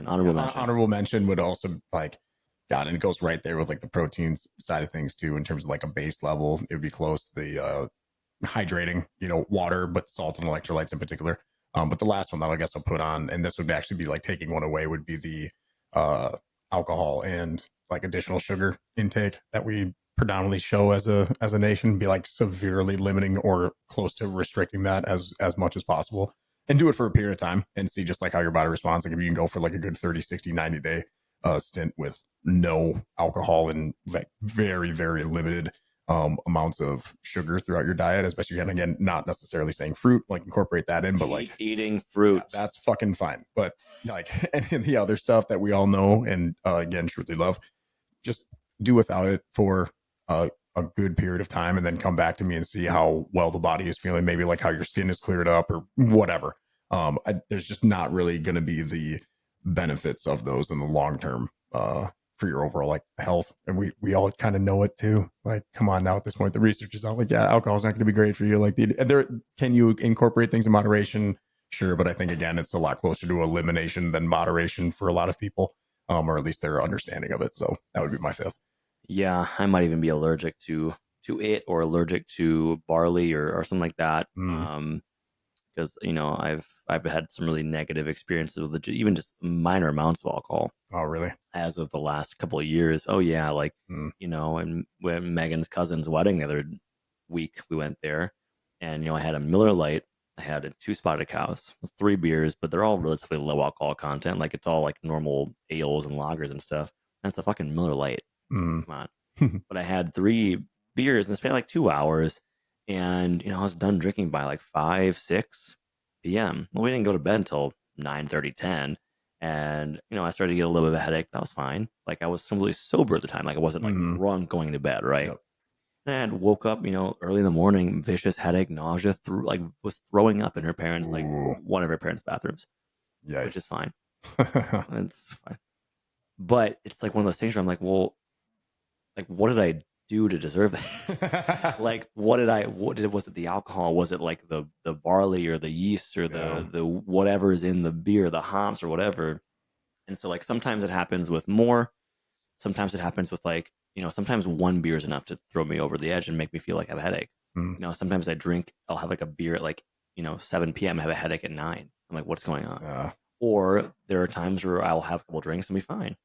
Honorable mention would also like, God, and it goes right there with like the proteins side of things too, in terms of like a base level. It would be close to the hydrating, water, but salt and electrolytes in particular. But the last one that I guess I'll put on, and this would actually be like taking one away, would be the alcohol and like additional sugar intake that we predominantly show as a nation. Be like severely limiting or close to restricting that as much as possible. And do it for a period of time and see just like how your body responds. Like if you can go for like a good 30, 60, 90 day stint with no alcohol and like very, very limited amounts of sugar throughout your diet as best you can. Again, not necessarily saying fruit, like incorporate that in, but like eating fruit. Yeah, that's fucking fine. But like any of the other stuff that we all know and again, truly love, just do without it for a good period of time and then come back to me and see how well the body is feeling, maybe like how your skin is cleared up or whatever. There's just not really going to be benefits of those in the long term for your overall like health. And we all kind of know it too. Like, come on now, at this point, the research is out. Like, yeah, alcohol is not going to be great for you. Like, there can you incorporate things in moderation? Sure, but I think again, it's a lot closer to elimination than moderation for a lot of people, or at least their understanding of it. So that would be my fifth. Yeah, I might even be allergic to it, or allergic to barley, or something like that. Because I've had some really negative experiences with even just minor amounts of alcohol Oh, really? as of the last couple of years. Oh yeah, like Mm. and when Megan's cousin's wedding the other week, we went there, and I had a Miller Lite, I had a two Spotted Cows, 3 beers, but they're all relatively low alcohol content. Like it's all like normal ales and lagers and stuff. That's a fucking Miller Lite. Mm. Come on. But I had 3 beers and it spent like 2 hours, and I was done drinking by like 5, 6 p.m. Well, we didn't go to bed until 9:30, 10, and I started to get a little bit of a headache, but I was fine. Like I was completely sober at the time. Like I wasn't like drunk going to bed, right? Yep. And I had woke up, early in the morning, vicious headache, nausea, through like was throwing up in her parents' like Ooh. one of her parents' bathrooms, Yeah. which is fine. It's fine. But it's like one of those things where I'm like, well, like what did I do to deserve that? Like was it the alcohol? Was it like the barley or the yeast or the whatever is in the beer, the hops or whatever? And so like sometimes it happens with more, sometimes it happens with like, sometimes one beer is enough to throw me over the edge and make me feel like I have a headache. Mm. Sometimes I'll have like a beer at like, 7 p.m. have a headache at 9. I'm like, what's going on? Or there are times where I'll have a couple drinks and be fine.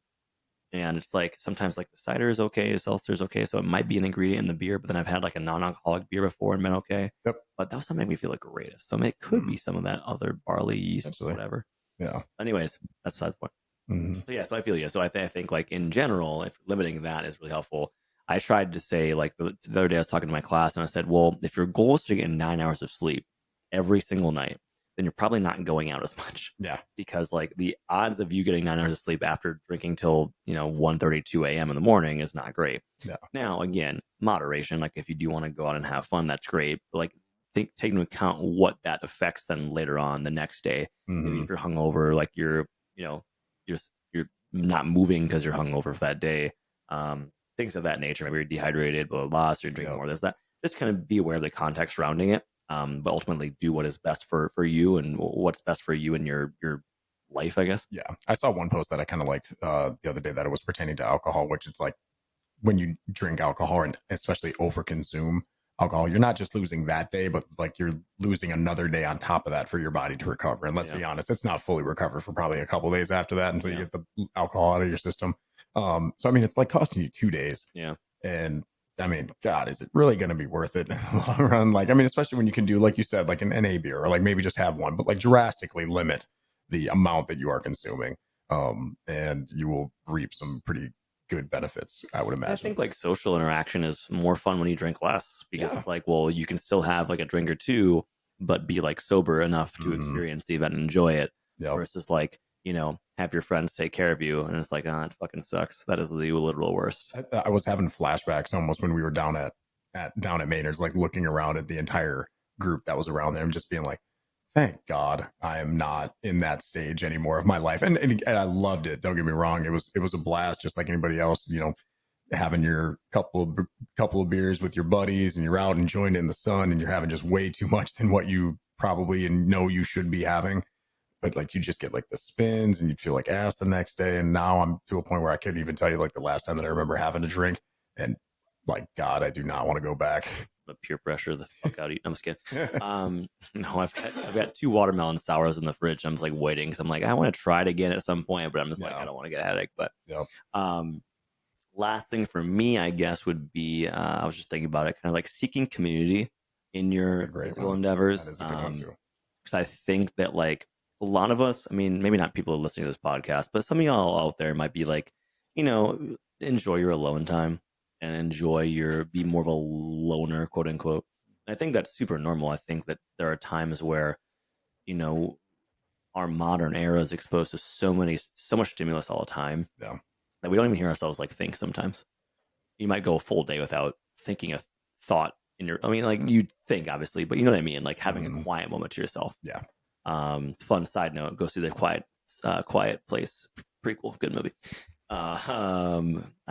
And it's like sometimes like the cider is okay, the seltzer is okay, so it might be an ingredient in the beer. But then I've had like a non-alcoholic beer before and been okay. Yep. But that was something make me feel the greatest. So it could be some of that other barley, yeast, whatever. Yeah. Anyways, that's beside the point. Mm-hmm. So yeah, so I feel you. So I think like in general, if limiting that is really helpful. I tried to say like the other day I was talking to my class and I said, well, if your goal is to get 9 hours of sleep every single night, then you're probably not going out as much. Yeah. Because like the odds of you getting 9 hours of sleep after drinking till 1:32 a.m. in the morning is not great. Yeah. Now again, moderation. Like if you do want to go out and have fun, that's great. But like take into account what that affects then later on the next day. Maybe if you're hungover, like you're not moving because you're hungover for that day. Things of that nature. Maybe you're dehydrated, blah blah blah. So you're drinking more of this, that. Just kind of be aware of the context surrounding it. But ultimately do what is best for you and what's best for you in your life, I guess. Yeah. I saw one post that I kind of liked the other day that it was pertaining to alcohol, which it's like when you drink alcohol and especially overconsume alcohol, you're not just losing that day, but like you're losing another day on top of that for your body to recover. And let's be honest, it's not fully recovered for probably a couple days after that until you get the alcohol out of your system. So I mean, it's like costing you 2 days. Yeah. And I mean, God, is it really going to be worth it in the long run? Like, I mean, especially when you can do, like you said, like an NA beer, or like maybe just have one, but like drastically limit the amount that you are consuming. And you will reap some pretty good benefits, I would imagine. I think like social interaction is more fun when you drink less, because it's like, well, you can still have like a drink or two, but be like sober enough to experience the event and enjoy it. Versus like, have your friends take care of you, and it's like, it fucking sucks. That is the literal worst. I was having flashbacks almost when we were down at Maynard's, like looking around at the entire group that was around there and just being like, thank God I am not in that stage anymore of my life. And I loved it. Don't get me wrong. It was a blast, just like anybody else, having your couple of beers with your buddies and you're out enjoying it in the sun and you're having just way too much than what you probably know you should be having. But like you just get like the spins and you'd feel like ass the next day. And now I'm to a point where I couldn't even tell you like the last time that I remember having a drink. And like, God, I do not want to go back. The peer pressure the fuck out of you. I'm just kidding. No, I've got 2 watermelon sours in the fridge. I'm just like waiting because I'm like, I want to try it again at some point, but I'm just like, I don't want to get a headache. But last thing for me, I guess, would be I was just thinking about it, kind of like seeking community in your physical endeavors. That is a good one too. Because I think that like a lot of us, I mean, maybe not people listening to this podcast, but some of y'all out there might be like, enjoy your alone time and be more of a loner, quote unquote. And I think that's super normal. I think that there are times where, our modern era is exposed to so much stimulus all the time that we don't even hear ourselves like think sometimes. You might go a full day without thinking a thought like you think obviously, but you know what I mean? Like having a quiet moment to yourself. Yeah. Fun side note, go see the quiet Quiet Place prequel. Good movie. I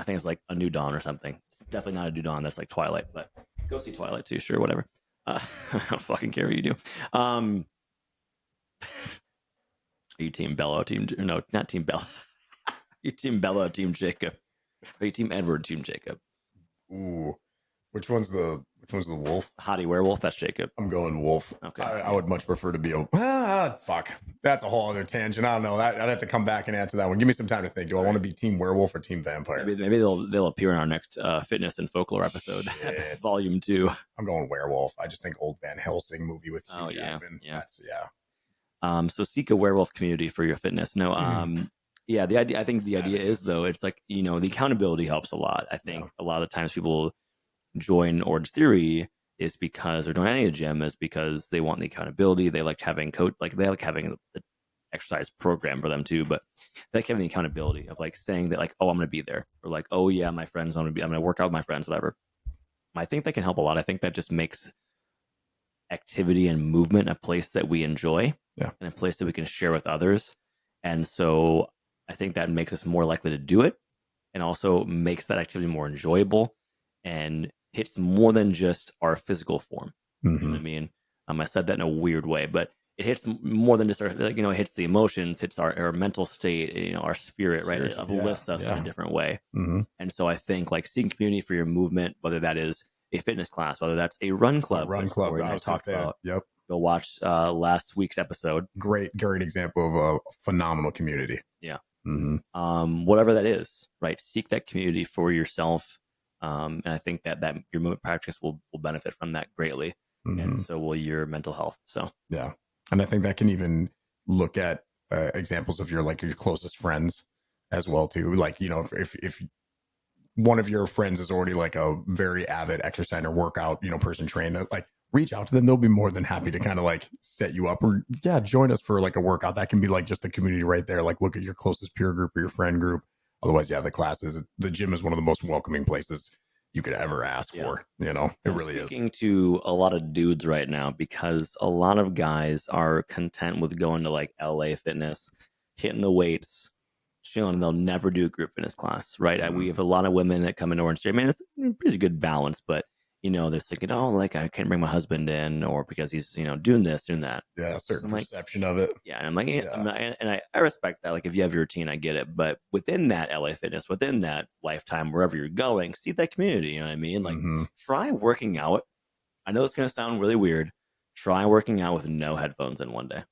think it's like A New Dawn or something. It's definitely not A New Dawn. That's like Twilight, but go see Twilight too. Sure, whatever. I don't fucking care what you do. Are you Team Bella? Team no, not Team Bella. Are you Team Bella? Team Jacob? Are you Team Edward? Team Jacob? Ooh, which one's the wolf? Hottie werewolf. That's Jacob. I'm going wolf. Okay. I would much prefer to be a fuck. That's a whole other tangent. I don't know. I'd have to come back and answer that one. Give me some time to think. Do I want to be team werewolf or team vampire? Maybe they'll appear in our next fitness and folklore episode, volume 2. I'm going werewolf. I just think old Van Helsing movie with Hugh Jackman. Yeah. That's So seek a werewolf community for your fitness. No, yeah, the idea. I think the idea is though, it's like the accountability helps a lot. I think a lot of the times people join Orange Theory is because they're doing any a gym is because they want the accountability. They like having they like having the exercise program for them too, but they like having the accountability of like saying that like, oh, I'm going to be there, or like, oh yeah, my friends, I'm going to work out with my friends, whatever. I think that can help a lot. I think that just makes activity and movement a place that we enjoy, and a place that we can share with others. And so I think that makes us more likely to do it, and also makes that activity more enjoyable and hits more than just our physical form. You know what I mean? I said that in a weird way, but it hits more than just our, it hits the emotions, hits our mental state, our spirit, right? It uplifts us in a different way. And so I think like seeking community for your movement, whether that is a fitness class, whether that's a run club, I talked about. Yep. Go watch last week's episode. Great example of a phenomenal community. Yeah. Whatever that is, right? Seek that community for yourself. And I think that your movement practice will benefit from that greatly. And so will your mental health. So yeah. And I think that can even look at examples of your closest friends as well too. Like, if one of your friends is already like a very avid exercise or workout, person trained, like reach out to them. They'll be more than happy to kind of like set you up, or join us for like a workout. That can be like just a community right there. Like look at your closest peer group or your friend group. Otherwise, the gym is one of the most welcoming places you could ever ask for. It really is. Speaking to a lot of dudes right now, because a lot of guys are content with going to like LA Fitness, hitting the weights, chilling. They'll never do a group fitness class, right? We have a lot of women that come into Orange Theory. Man, it's a pretty good balance, but they're thinking, oh, like I can't bring my husband in, or because he's doing this, doing that. Yeah, a certain perception of it. Yeah, and I'm like, I respect that. Like if you have your routine, I get it. But within that LA Fitness, within that Lifetime, wherever you're going, see that community. You know what I mean? Like try working out. I know it's gonna sound really weird. Try working out with no headphones in one day.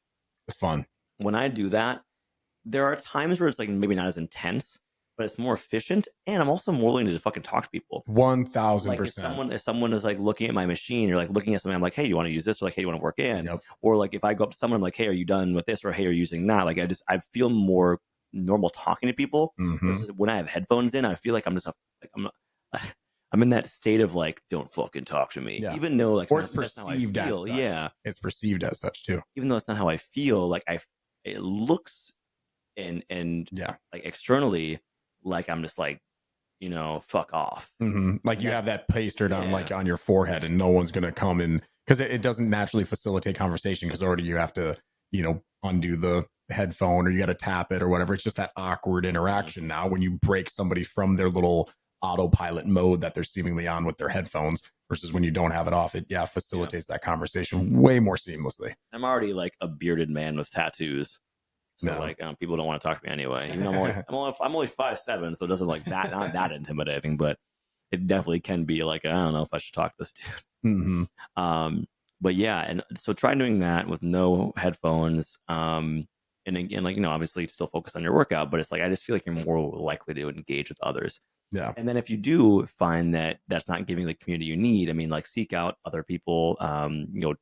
It's fun. When I do that, there are times where it's like maybe not as intense, but it's more efficient, and I'm also more willing to fucking talk to people. 1,000%. If someone is like looking at my machine, or like looking at something, I'm like, hey, you want to use this? Or like, hey, you want to work in? Or like if I go up to someone, I'm like, hey, are you done with this? Or hey, are you using that? Like I feel more normal talking to people. Versus when I have headphones in, I feel like I'm just I'm in that state of like, don't fucking talk to me, even though like it's perceived as such. Yeah, it's perceived as such too. Even though it's not how I feel, like it looks and like externally. Like I'm just like, fuck off. Like you have that pasted on like on your forehead, and no one's gonna come in because it doesn't naturally facilitate conversation, because already you have to undo the headphone, or you got to tap it or whatever. It's just that awkward interaction. Now when you break somebody from their little autopilot mode that they're seemingly on with their headphones, versus when you don't have it off, it facilitates that conversation way more seamlessly. I'm already like a bearded man with tattoos. So like people don't want to talk to me anyway. Even though I'm only 5'7", so it doesn't like that not that intimidating, but it definitely can be like, I don't know if I should talk to this dude. But yeah, and so try doing that with no headphones. And again, like obviously still focus on your workout, but it's like I just feel like you're more likely to engage with others. Yeah. And then if you do find that that's not giving the community you need, I mean, like seek out other people.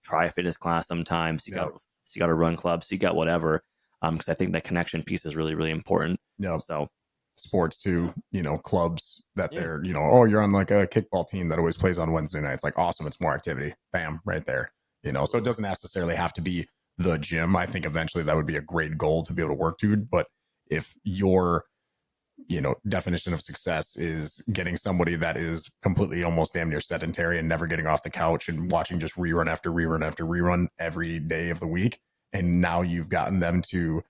Try a fitness class sometime. Seek out a run club. Seek out whatever. Because I think that connection piece is really, really important. Yeah. So sports too, clubs that they're, oh, you're on like a kickball team that always plays on Wednesday nights. Like, awesome. It's more activity. Bam, right there. So it doesn't necessarily have to be the gym. I think eventually that would be a great goal to be able to work to. But if your, definition of success is getting somebody that is completely almost damn near sedentary and never getting off the couch and watching just rerun after rerun after rerun every day of the week, and now you've gotten them to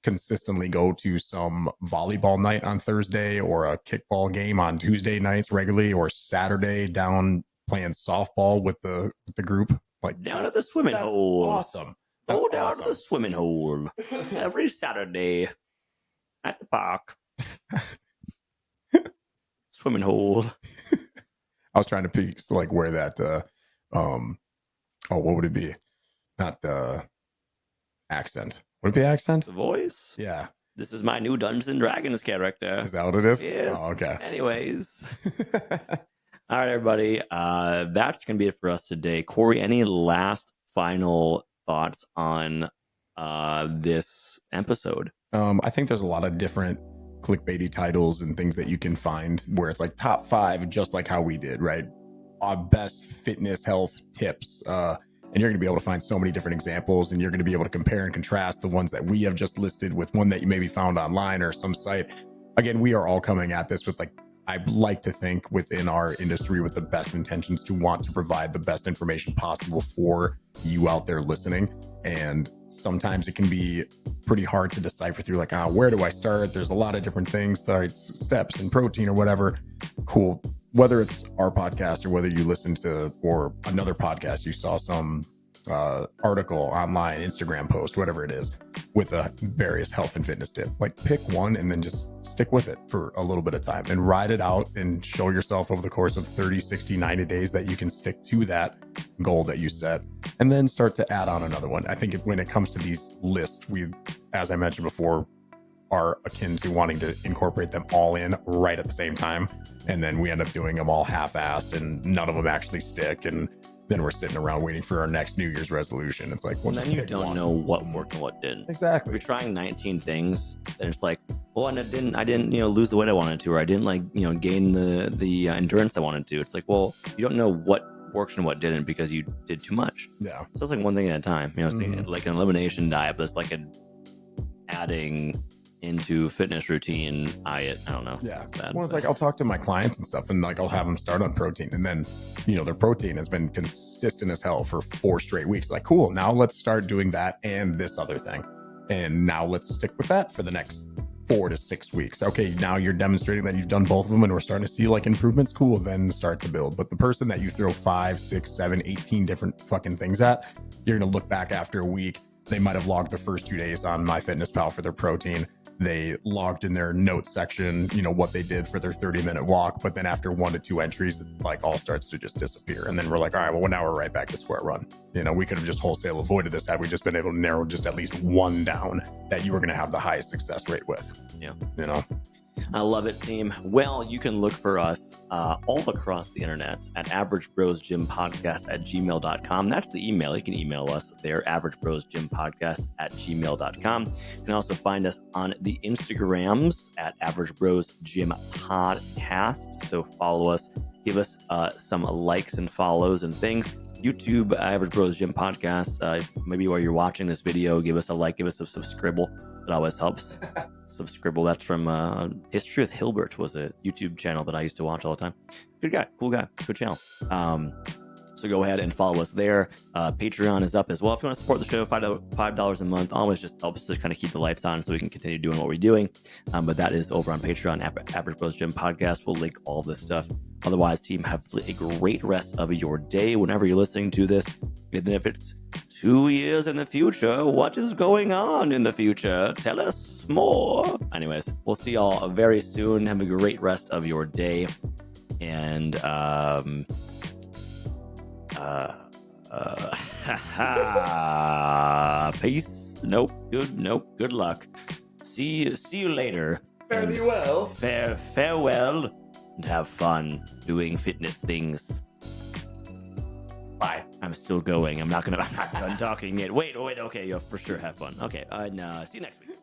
consistently go to some volleyball night on Thursday or a kickball game on Tuesday nights regularly, or Saturday down playing softball with the group. Like down at the swimming hole. Awesome. That's Go down to the awesome. swimming hole every Saturday at the park. Swimming hole. I was trying to pick like where that what would it be? Not the accent. Would it be accent? The voice? Yeah. This is my new Dungeons and Dragons character. Is that what it is? Yes. Oh, okay. Anyways. All right, everybody. That's going to be it for us today. Kory, any last final thoughts on this episode? I think there's a lot of different clickbaity titles and things that you can find where it's like top 5, just like how we did, right? Our best fitness health tips. And you're going to be able to find so many different examples, and you're going to be able to compare and contrast the ones that we have just listed with one that you maybe found online or some site. Again, we are all coming at this with, like, I like to think within our industry with the best intentions to want to provide the best information possible for you out there listening. And sometimes it can be pretty hard to decipher through, like, where do I start? There's a lot of different things, steps and protein or whatever. Cool. Whether it's our podcast or whether you listen to or another podcast, you saw some article online, Instagram post, whatever it is, with a various health and fitness tip. Like, pick one and then just stick with it for a little bit of time and ride it out and show yourself over the course of 30, 60, 90 days that you can stick to that goal that you set, and then start to add on another one. I think when it comes to these lists, we, as I mentioned before, are akin to wanting to incorporate them all in right at the same time. And then we end up doing them all half-assed and none of them actually stick. And then we're sitting around waiting for our next New Year's resolution. It's like, well, then you don't know what worked and what didn't. Exactly. If you're trying 19 things, then it's like, well, and I didn't, lose the weight I wanted to, or I didn't gain the endurance I wanted to. It's like, well, you don't know what works and what didn't because you did too much. Yeah. So it's like one thing at a time. It's like an elimination diet, but it's like adding into fitness routine. I don't know. Yeah. Bad, well, it's like I'll talk to my clients and stuff, and like I'll have them start on protein, and then their protein has been consistent as hell for 4 straight weeks. Like, cool. Now let's start doing that and this other thing, and now let's stick with that for the next 4 to 6 weeks. Okay, now you're demonstrating that you've done both of them, and we're starting to see like improvements. Cool. Then start to build. But the person that you throw 5, 6, 7, 18 different fucking things at, you're gonna look back after a week. They might have logged the first 2 days on MyFitnessPal for their protein. They logged in their notes section, what they did for their 30-minute walk. But then after 1 to 2 entries, it like all starts to just disappear. And then we're like, all right, well, now we're right back to square one. We could have just wholesale avoided this had we just been able to narrow just at least one down that you were going to have the highest success rate with. Yeah. I love it, team. Well, you can look for us all across the internet at averagebrosgympodcast@gmail.com. That's the email. You can email us there, averagebrosgympodcast@gmail.com. You can also find us on the Instagrams at averagebrosgympodcast. So follow us, give us some likes and follows and things. YouTube, Average Bros Gym Podcast. Maybe while you're watching this video, give us a like, give us a subscribble. It always helps. Subscribble. That's from History with Hilbert, was a YouTube channel that I used to watch all the time. Good guy, cool guy, good channel. So go ahead and follow us there. Patreon is up as well. If you want to support the show, $5 a month always just helps to kind of keep the lights on so we can continue doing what we're doing. But that is over on Patreon, Average Bros Gym Podcast. We'll link all this stuff. Otherwise, team, have a great rest of your day whenever you're listening to this. Even if it's 2 years in the future, what is going on in the future? Tell us more. Anyways, we'll see y'all very soon. Have a great rest of your day. And peace. Nope. Good luck. See you later. Fare thee well. Farewell, and have fun doing fitness things. Bye. I'm still going. I'm not done talking yet. Wait. Okay, you'll for sure have fun. Okay. See you next week.